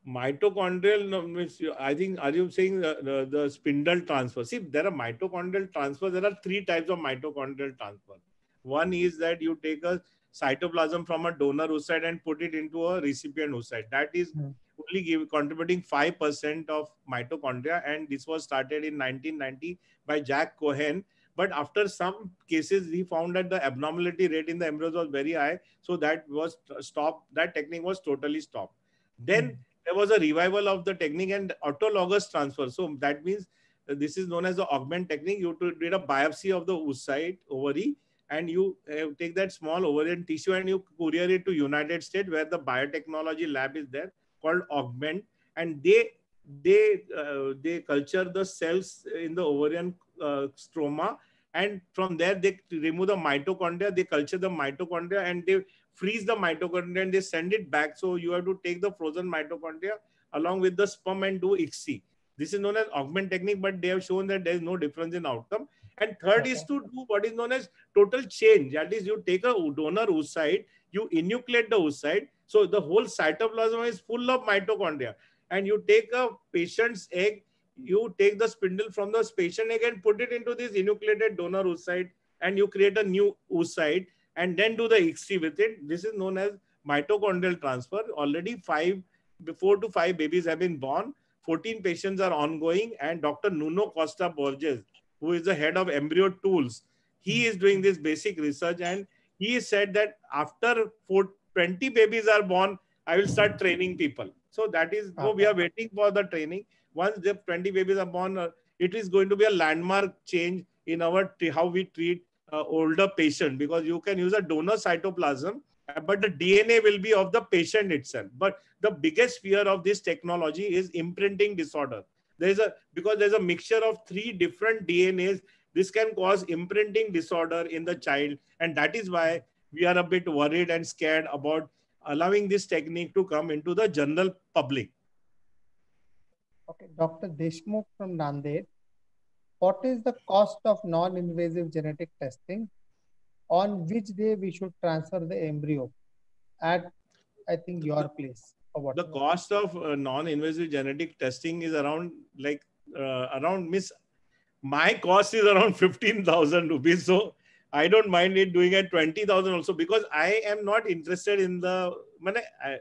Mitochondrial, no, means, I think, are you saying the spindle transfer? See, there are mitochondrial transfers. There are 3 types of mitochondrial transfer. One is that you take a cytoplasm from a donor oocyte and put it into a recipient oocyte. That is only contributing 5% of mitochondria, and this was started in 1990 by Jack Cohen. But after some cases, he found that the abnormality rate in the embryos was very high, so that was stopped. That technique was totally stopped. Then there was a revival of the technique and autologous transfer. So that means this is known as the augment technique. You did a biopsy of the oocyte ovary, and you take that small ovarian tissue and you courier it to United States, where the biotechnology lab is there called Augment, and they culture the cells in the ovarian stroma, and from there they remove the mitochondria, they culture the mitochondria, and they freeze the mitochondria and they send it back. So you have to take the frozen mitochondria along with the sperm and do ICSI. This is known as Augment technique, but they have shown that there is no difference in outcome. And third is to do what is known as total change. That is, you take a donor oocyte, you enucleate the oocyte. So the whole cytoplasm is full of mitochondria. And you take a patient's egg, you take the spindle from the patient egg and put it into this enucleated donor oocyte, and you create a new oocyte and then do the ICSI with it. This is known as mitochondrial transfer. Already 4 to 5 babies have been born. 14 patients are ongoing. And Dr. Nuno Costa Borges, who is the head of Embryo Tools, he is doing this basic research, and he said that after 20 babies are born, I will start training people. So that is, we are waiting for the training. Once the 20 babies are born, it is going to be a landmark change in our how we treat older patient, because you can use a donor cytoplasm, but the DNA will be of the patient itself. But the biggest fear of this technology is imprinting disorder. Because there's a mixture of 3 different DNAs, this can cause imprinting disorder in the child. And that is why we are a bit worried and scared about allowing this technique to come into the general public. Okay, Dr. Deshmukh from Nanded. What is the cost of non-invasive genetic testing? On which day we should transfer the embryo? At, I think, your place or The whatever. cost of non-invasive genetic testing is around my cost is around 15,000 rupees. So I don't mind it doing at 20,000 also, because I am not interested in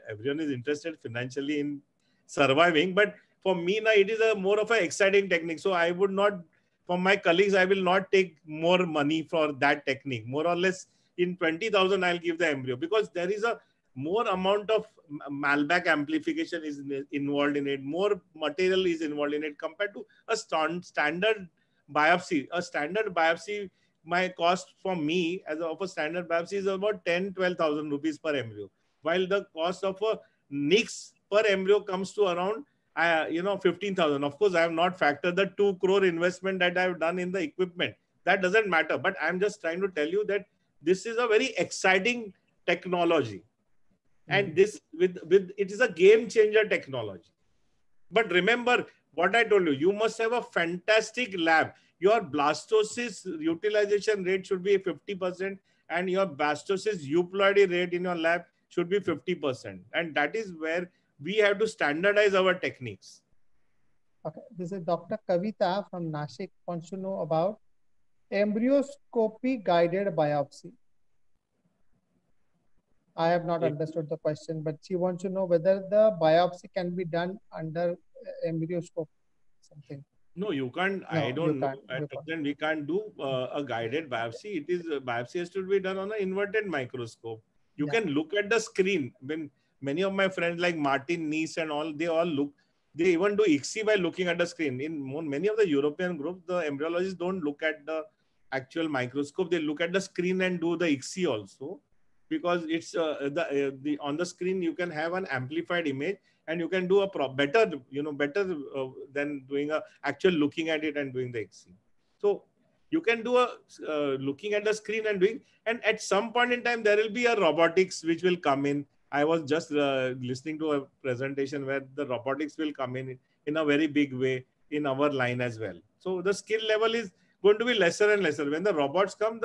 everyone is interested financially in surviving, but for me now it is a more of an exciting technique. So I would not, from my colleagues, I will not take more money for that technique. More or less in 20,000 I'll give the embryo, because there is a more amount of Malbec amplification is involved in it. More material is involved in it compared to a standard biopsy. A standard biopsy, my cost for me as of a standard biopsy is about 10-12,000 rupees per embryo, while the cost of a NICS per embryo comes to around 15,000. Of course, I have not factored the 2 crore investment that I have done in the equipment. That doesn't matter, but I'm just trying to tell you that this is a very exciting technology, and this with it is a game changer technology. But remember what I told you, you must have a fantastic lab. Your blastocyst utilization rate should be 50%, and your blastocyst euploidy rate in your lab should be 50%. And that is where we have to standardize our techniques. Okay, this is Dr. Kavita from Nashik wants to know about embryoscopy guided biopsy. I have not understood the question, but she wants to know whether the biopsy can be done under embryoscope something. No, you can't. No, I don't know. At present, we can't do a guided biopsy. It is biopsy has to be done on an inverted microscope. You can look at the screen. When many of my friends like Martin Nice and all, they all look. They even do ICSI by looking at the screen. In many of the European groups, the embryologists don't look at the actual microscope. They look at the screen and do the ICSI also, because it's on the screen you can have an amplified image, and you can do a better than doing a actual looking at it and doing the ICSI. So you can do a looking at the screen and doing, and at some point in time there will be a robotics which will come in. I was just listening to a presentation where the robotics will come in a very big way in our line as well. So the skill level is going to be lesser and lesser. When the robots come,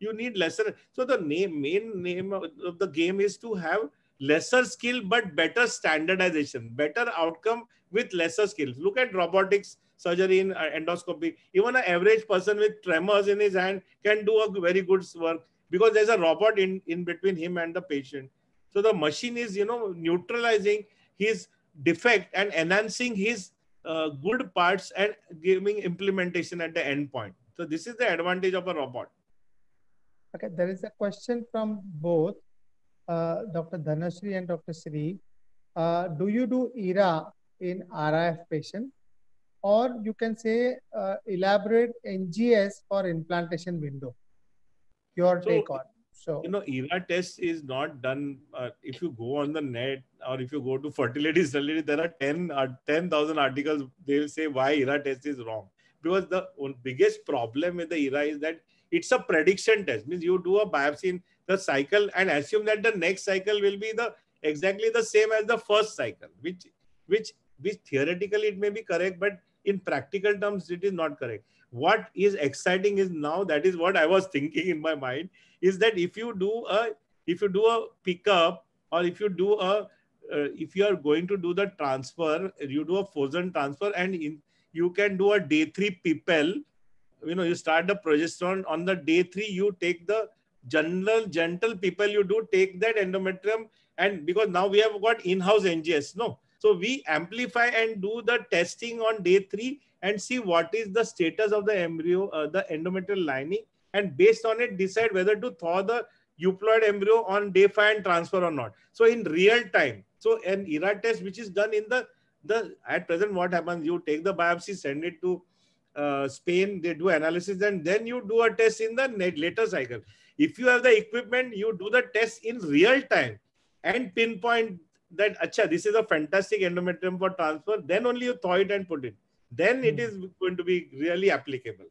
you need lesser. So the main name of the game is to have lesser skill but better standardization, better outcome with lesser skills. Look at robotics surgery in endoscopy. Even an average person with tremors in his hand can do a very good work, because there's a robot in between him and the patient. So the machine is neutralizing his defect and enhancing his good parts and giving implementation at the end point. So this is the advantage of a robot. Okay, there is a question from both Dr. Dhanashree and Dr. Sri. Do you do ERA in RIF patient, or you can say elaborate NGS for implantation window? Your take on. So, ERA test is not done. If you go on the net or if you go to fertility study, there are 10,000 articles. They will say why ERA test is wrong. Because the biggest problem with the ERA is that it's a prediction test. Means you do a biopsy in the cycle and assume that the next cycle will be exactly the same as the first cycle, which theoretically it may be correct, but in practical terms it is not correct. What is exciting is now, that is what I was thinking in my mind, is that if you do a pickup, or if you are going to do the transfer, you do a Fosun transfer, and you can do a day 3 PIPL. You start the progesterone on the day 3. You take the gentle PIPL. You do take that endometrium, and because now we have got in-house NGS, so we amplify and do the testing on day 3 and see what is the status of the embryo, the endometrial lining, and based on it decide whether to thaw the euploid embryo on day 5 and transfer or not. So in real time. So an ERA test which is done in at present, what happens, you take the biopsy, send it to Spain, they do analysis, and then you do a test in the later cycle. If you have the equipment, you do the test in real time and pinpoint that, acha, this is a fantastic endometrium for transfer, then only you thaw it and put it. Then it is going to be really applicable.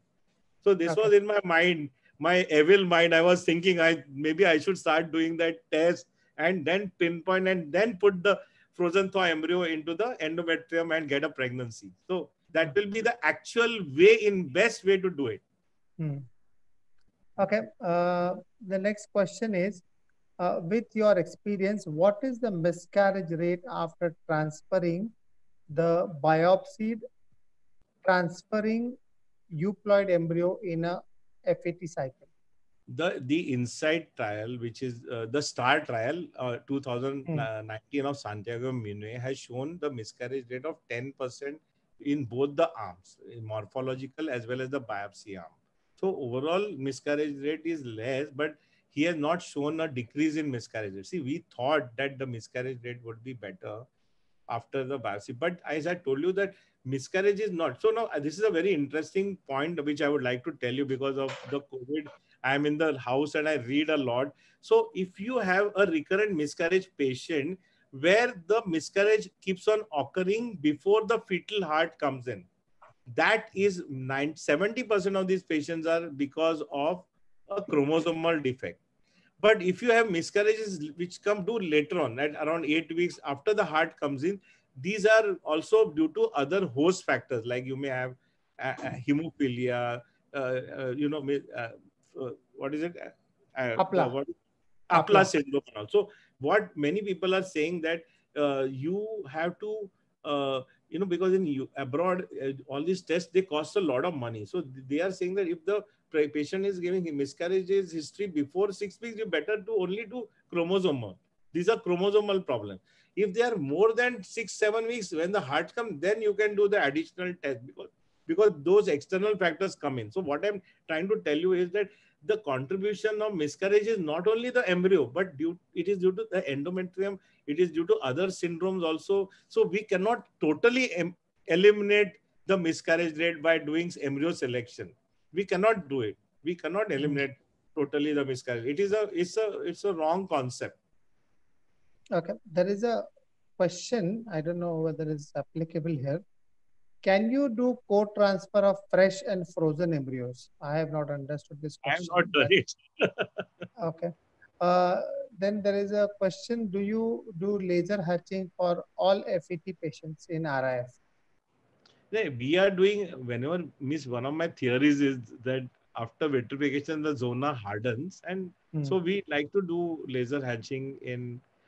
So this was in my mind, my evil mind. I was thinking maybe I should start doing that test and then pinpoint and then put the frozen thaw embryo into the endometrium and get a pregnancy. So that will be the actual way, best way to do it. Okay. The next question is, with your experience, what is the miscarriage rate after transferring the biopsied, transferring euploid embryo in a FAT cycle? The INSIGHT trial, which is the STAR trial, 2019 of Santiago Munay, has shown the miscarriage rate of 10% in both the arms, in morphological as well as the biopsy arm. So overall miscarriage rate is less, but he has not shown a decrease in miscarriage rate. See, we thought that the miscarriage rate would be better after the biopsy, but as I told you that miscarriage is not. So now this is a very interesting point which I would like to tell you. Because of the COVID, I am in the house and I read a lot. So if you have a recurrent miscarriage patient where the miscarriage keeps on occurring before the fetal heart comes in, that is 70% of these patients are because of a chromosomal defect. But if you have miscarriages which come to later on, at around 8 weeks after the heart comes in, these are also due to other host factors, like you may have hemophilia, what is it? APLA. APLA syndrome. Also, what many people are saying that you have to, because in abroad, all these tests, they cost a lot of money. So they are saying that if the patient is giving miscarriages history before 6 weeks, you better to only do chromosomal. These are chromosomal problems. If they are more than 6-7 weeks, when the heart comes, then you can do the additional test, because those external factors come in. So what I'm trying to tell you is that the contribution of miscarriage is not only the embryo, but it is due to the endometrium. It is due to other syndromes also. So we cannot totally eliminate the miscarriage rate by doing embryo selection. We cannot do it. We cannot eliminate totally the miscarriage. It's a wrong concept. Okay. There is a question. I don't know whether it's applicable here. Can you do co-transfer of fresh and frozen embryos? I have not understood this question. I have not done it. Okay. Then there is a question. Do you do laser hatching for all FET patients in RIF? We are doing, whenever, one of my theories is that after vitrification, the zona hardens. And so we like to do laser hatching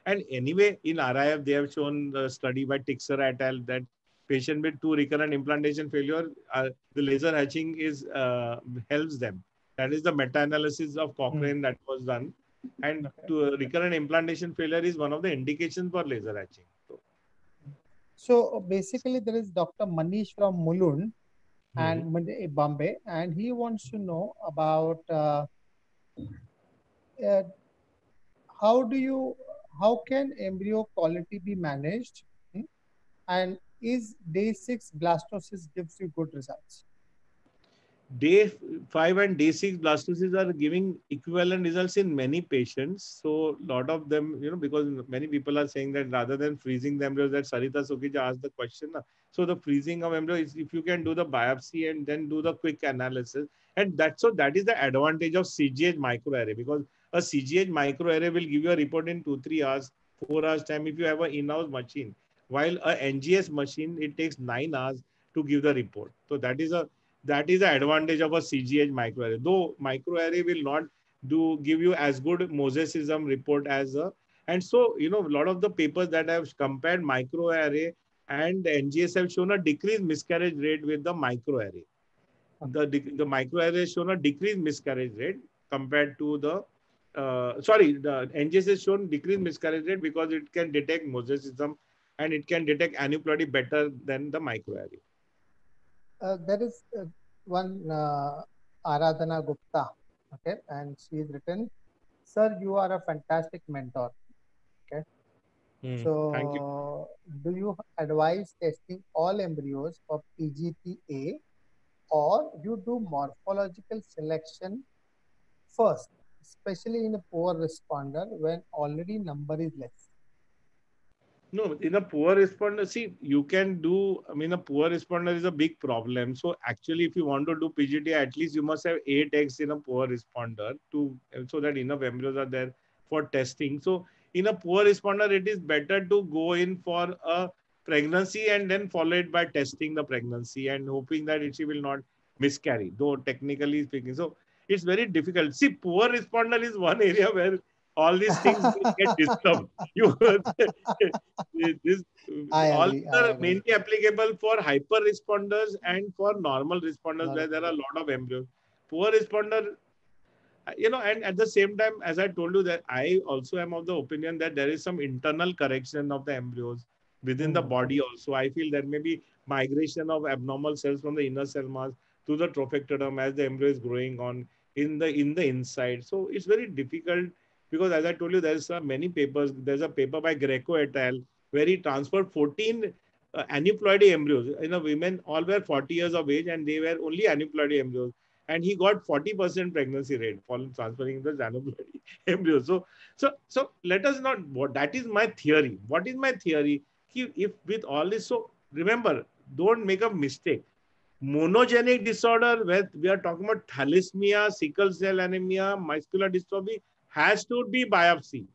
and anyway, in RIF, they have shown the study by Tixer et al. That patient with 2 recurrent implantation failure, the laser hatching helps them. That is the meta-analysis of Cochrane that was done. And recurrent implantation failure is one of the indications for laser hatching. So basically, there is Dr. Manish from Mulund and Bombay, and he wants to know about how can embryo quality be managed, and is day 6 blastocyst gives you good results? Day 5 and day 6 blastocysts are giving equivalent results in many patients. So a lot of them, because many people are saying that rather than freezing the embryos, that Sarita Sukija asked the question. So the freezing of embryo is if you can do the biopsy and then do the quick analysis. And that is the advantage of CGH microarray, because a CGH microarray will give you a report in 2-3 hours, 4 hours time if you have an in-house machine. While a NGS machine, it takes 9 hours to give the report. So that is the advantage of a CGH microarray. Though microarray will not give you as good mosaicism report as and so, a lot of the papers that have compared microarray and the NGS have shown a decreased miscarriage rate with the microarray. The microarray has shown a decreased miscarriage rate compared to the the NGS has shown decreased miscarriage rate because it can detect mosaicism and it can detect aneuploidy better than the microarray. There is one Aradhana Gupta, okay, and she has written, "Sir, you are a fantastic mentor." Okay, so thank you. Do you advise testing all embryos for PGTA, or you do morphological selection first, especially in a poor responder when already number is less? No, in a poor responder, see, you can do, a poor responder is a big problem. So actually, if you want to do PGT, at least you must have 8 eggs in a poor responder so that enough embryos are there for testing. So in a poor responder, it is better to go in for a pregnancy and then follow it by testing the pregnancy and hoping that she will not miscarry, though technically speaking. So it's very difficult. See, poor responder is one area where all these things will get disturbed. You, this, I all agree. I are agree. mainly applicable for hyper responders and for normal responders where Normal. there are a lot of embryos. Poor responder, and at the same time, as I told you, that I also am of the opinion that there is some internal correction of the embryos within the Hmm. body also. I feel there may be migration of abnormal cells from the inner cell mass to the trophectoderm as the embryo is growing on in the inside. So it's very difficult because, as I told you, there's many papers. There's a paper by Greco et al. Where he transferred 14 aneuploidy embryos. Women all were 40 years of age and they were only aneuploidy embryos, and he got 40% pregnancy rate for transferring the xanobloody embryo. So let us not, what that is my theory. What is my theory? If with all this, so remember, don't make a mistake. Monogenic disorder, where we are talking about thalassemia, sickle cell anemia, muscular dystrophy, has to be biopsy.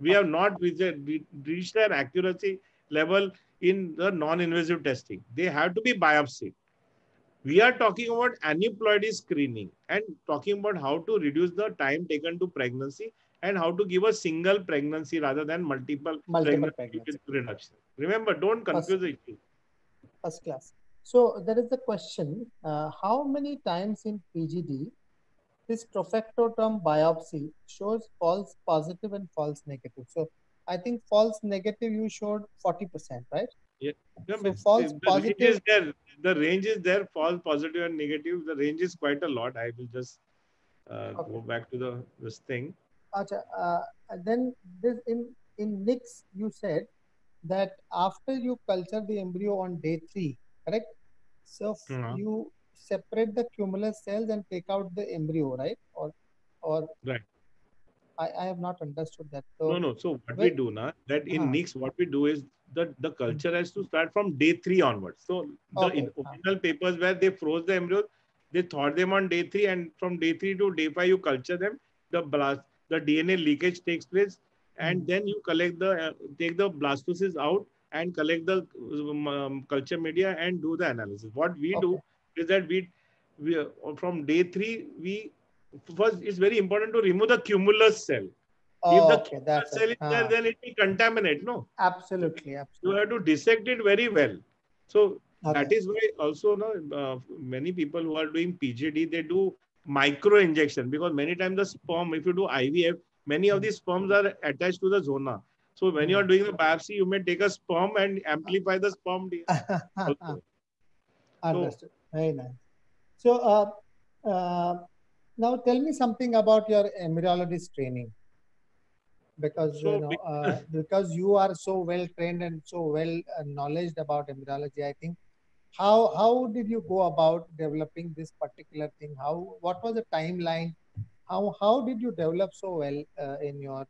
We have not reached an accuracy level in the non-invasive testing. They have to be biopsy. We are talking about aneuploidy screening and talking about how to reduce the time taken to pregnancy and how to give a single pregnancy rather than multiple Multiple pregnancy pregnancy. with reduction. Remember, don't First, confuse the issue. first class. So there is a question, how many times in PGD this trophectoderm biopsy shows false positive and false negative? So I think false negative you showed 40%, right? Yeah, yeah, So means false the range positive. is there. The range is there. False positive and negative. The range is quite a lot. I will just Okay. go back to this thing. Acha, and then this in NICS you said that after you culture the embryo on day 3, correct? So Uh-huh. you separate the cumulus cells and take out the embryo, right? Or Right. I have not understood that. No, So no. So what we well, do now, that in huh, NICS, what we do is the hmm, culture has to start from day 3 onwards. So the okay, original papers where they froze the embryos, they thawed them on day 3, and from day 3 to day 5 you culture them. The DNA leakage takes place, and hmm, then you collect take the blastocysts out and collect the culture media and do the analysis. What we do okay, is that we from day 3 we first, it's very important to remove the cumulus cell. If the okay, cumulus that's it. cell is there, then it will contaminate, no? So Absolutely, you have absolutely. to dissect it very well. So Okay. that is why also, no, many people who are doing PGD, they do micro injection, because many times the sperm, if you do IVF, many of Hmm, these sperms are attached to the zona. So when you are hmm. doing the biopsy, you may take a sperm and amplify the sperm also. So, Understood. Very nice. So uh, now tell me something about your embryologist training, because so because you are so well trained and so well knowledge about embryology. I think how did you go about developing this particular thing? What was the timeline? How did you develop so well in your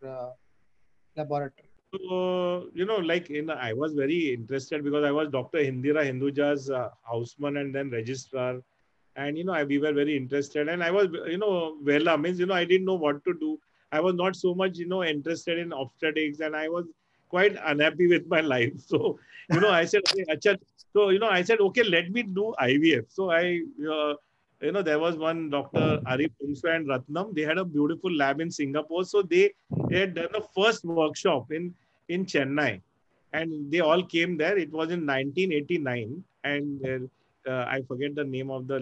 laboratory? So, I was very interested because I was Dr. Indira Hinduja's houseman and then registrar. And, we were very interested. And I was, Vela means, I didn't know what to do. I was not so much, interested in obstetrics, and I was quite unhappy with my life. So, I said, okay, acha. So, I said, okay, let me do IVF. So there was one Dr. Arif Umswa and Ratnam. They had a beautiful lab in Singapore. So they had done the first workshop in Chennai, and they all came there. It was in 1989, and I forget the name of the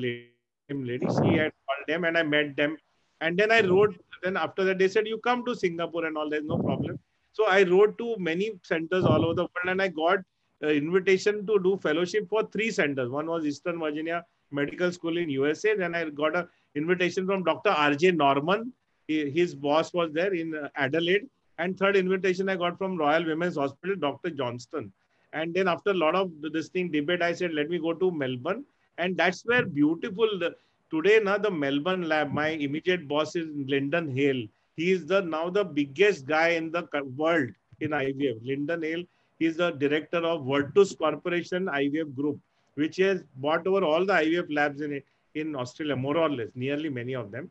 same lady. She had called them, and I met them, and then I wrote. Then after that, they said, "You come to Singapore and all. There's no problem." So I wrote to many centers all over the world, and I got invitation to do fellowship for 3 centers. One was Eastern Virginia Medical School in USA. Then I got a invitation from Dr. R.J. Norman. His boss was there in Adelaide. And third invitation I got from Royal Women's Hospital, Dr. Johnston. And then after a lot of this thing debate, I said, let me go to Melbourne. And that's where beautiful, today now the Melbourne lab, my immediate boss is Lyndon Hale. He is now the biggest guy in the world in IVF. Lyndon Hale, he is the director of Virtus Corporation IVF Group, which has bought over all the IVF labs in Australia, more or less, nearly many of them.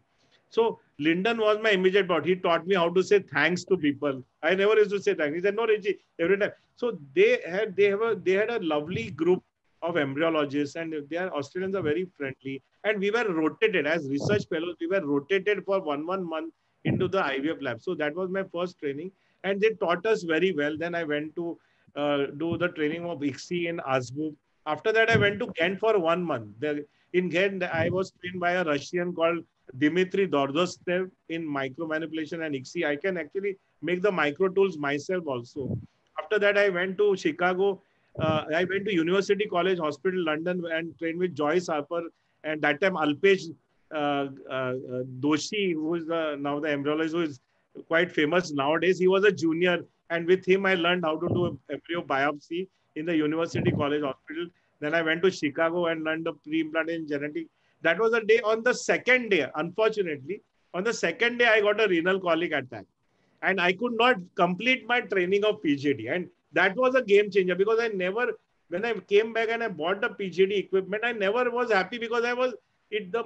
So Lyndon was my immediate boss. He taught me how to say thanks to people. I never used to say thanks. He said, no, Richie, every time. So they had a lovely group of embryologists, and Australians are very friendly. And we were rotated as research fellows. We were rotated for one month into the IVF lab. So that was my first training, and they taught us very well. Then I went to do the training of ICSI in Azbub. After that, I went to Ghent for 1 month. In Ghent, I was trained by a Russian called Dmitry Dordostev in micro manipulation and ICSI. I can actually make the micro tools myself also. After that, I went to Chicago. I went to University College Hospital, London, and trained with Joyce Harper. And that time, Alpesh Doshi, who is now the embryologist, who is quite famous nowadays. He was a junior, and with him, I learned how to do embryo biopsy in the University College Hospital. Then I went to Chicago and learned the pre-implantation genetic. That was a day. On the second day, unfortunately, on the second day, I got a renal colic attack. And I could not complete my training of PGD. And that was a game changer, because I never, when I came back and I bought the PGD equipment, I never was happy, because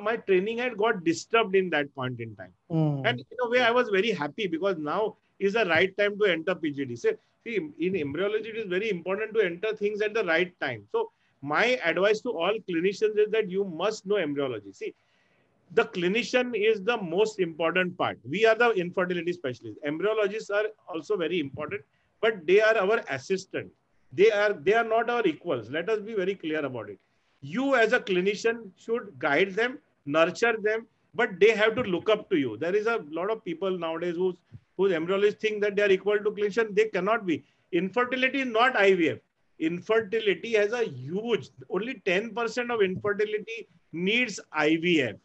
my training had got disturbed in that point in time. And in a way, I was very happy, because now is the right time to enter PGD. See, in embryology, it is very important to enter things at the right time. So my advice to all clinicians is that you must know embryology. See, the clinician is the most important part. We are the infertility specialists. Embryologists are also very important, but they are our assistant. They are not our equals. Let us be very clear about it. You as a clinician should guide them, nurture them, but they have to look up to you. There is a lot of people nowadays whose embryologists think that they are equal to clinician. They cannot be. Infertility is not IVF. Infertility has a huge, only 10% of infertility needs IVF.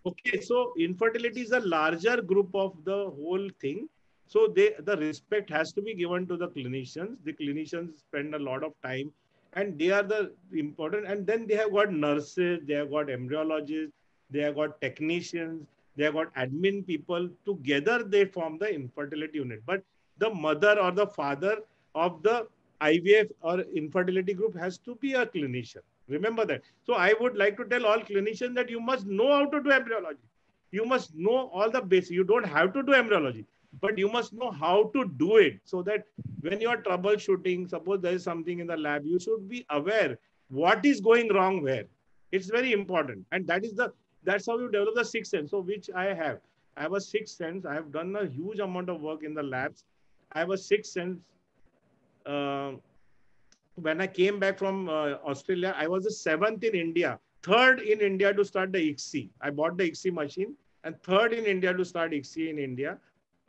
Okay, so infertility is a larger group of the whole thing. So the respect has to be given to the clinicians. The clinicians spend a lot of time, and they are the important. And then they have got nurses, they have got embryologists, they have got technicians, they have got admin people. Together they form the infertility unit. But the mother or the father of the IVF or infertility group has to be a clinician. Remember that. So I would like to tell all clinicians that you must know how to do embryology. You must know all the basics. You don't have to do embryology, but you must know how to do it, so that when you are troubleshooting, suppose there is something in the lab, you should be aware what is going wrong where. It's very important. And that's how you develop the sixth sense. So which I have. I have a sixth sense. I have done a huge amount of work in the labs. I have a sixth sense. When I came back from Australia, I was the 7th in India, 3rd in India to start the ICSI. I bought the ICSI machine, and 3rd in India to start ICSI in India.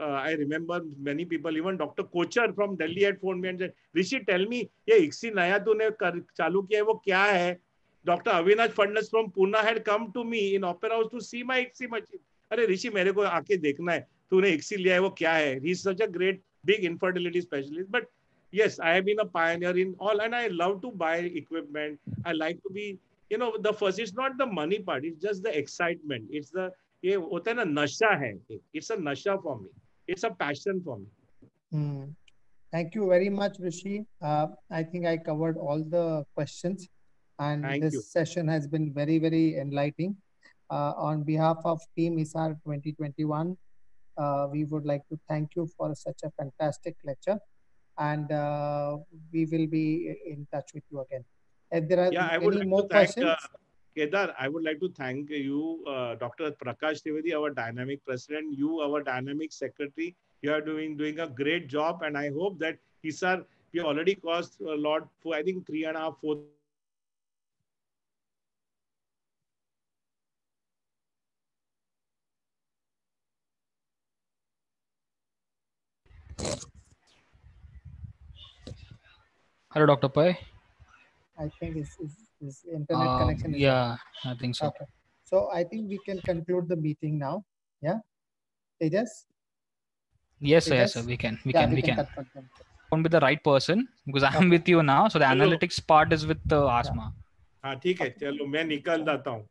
I remember many people, even Dr. Kochar from Delhi had phoned me and said, Rishi, tell me, ये ICSI नया तूने चालू किया है वो क्या है? Dr. Avinash Fadnas from Pune had come to me in Opera House to see my ICSI machine. अरे ऋषि मेरे को आके देखना है, तूने ICSI लिया है वो क्या है? He's such a great big infertility specialist. But yes, I have been a pioneer in all, and I love to buy equipment. I like to be, the first, it's not the money part, it's just the excitement. It's the, ये होता है ना, नशा है. It's a nasha for me. It's a passion for me. Thank you very much, Rishi. I think I covered all the questions, and this session has been very, very enlightening. On behalf of Team ISAR 2021, we would like to thank you for such a fantastic lecture. And we will be in touch with you again. If there are any more questions, Kedar, I would like to thank you, Dr. Prakash Trivedi, our dynamic president, you, our dynamic secretary. You are doing a great job, and I hope that ISAR, we already cost a lot, for I think 3.5, 4. Hello, Dr. Pai. I think his internet connection is yeah, I think so. Okay. So I think we can conclude the meeting now. Yeah, Tejas? Yes, sir. Yes, sir. We can. With the right person, because I'm with you now. So the analytics part is with Asma. हाँ ठीक है, चलो मैं निकल जाता हूँ.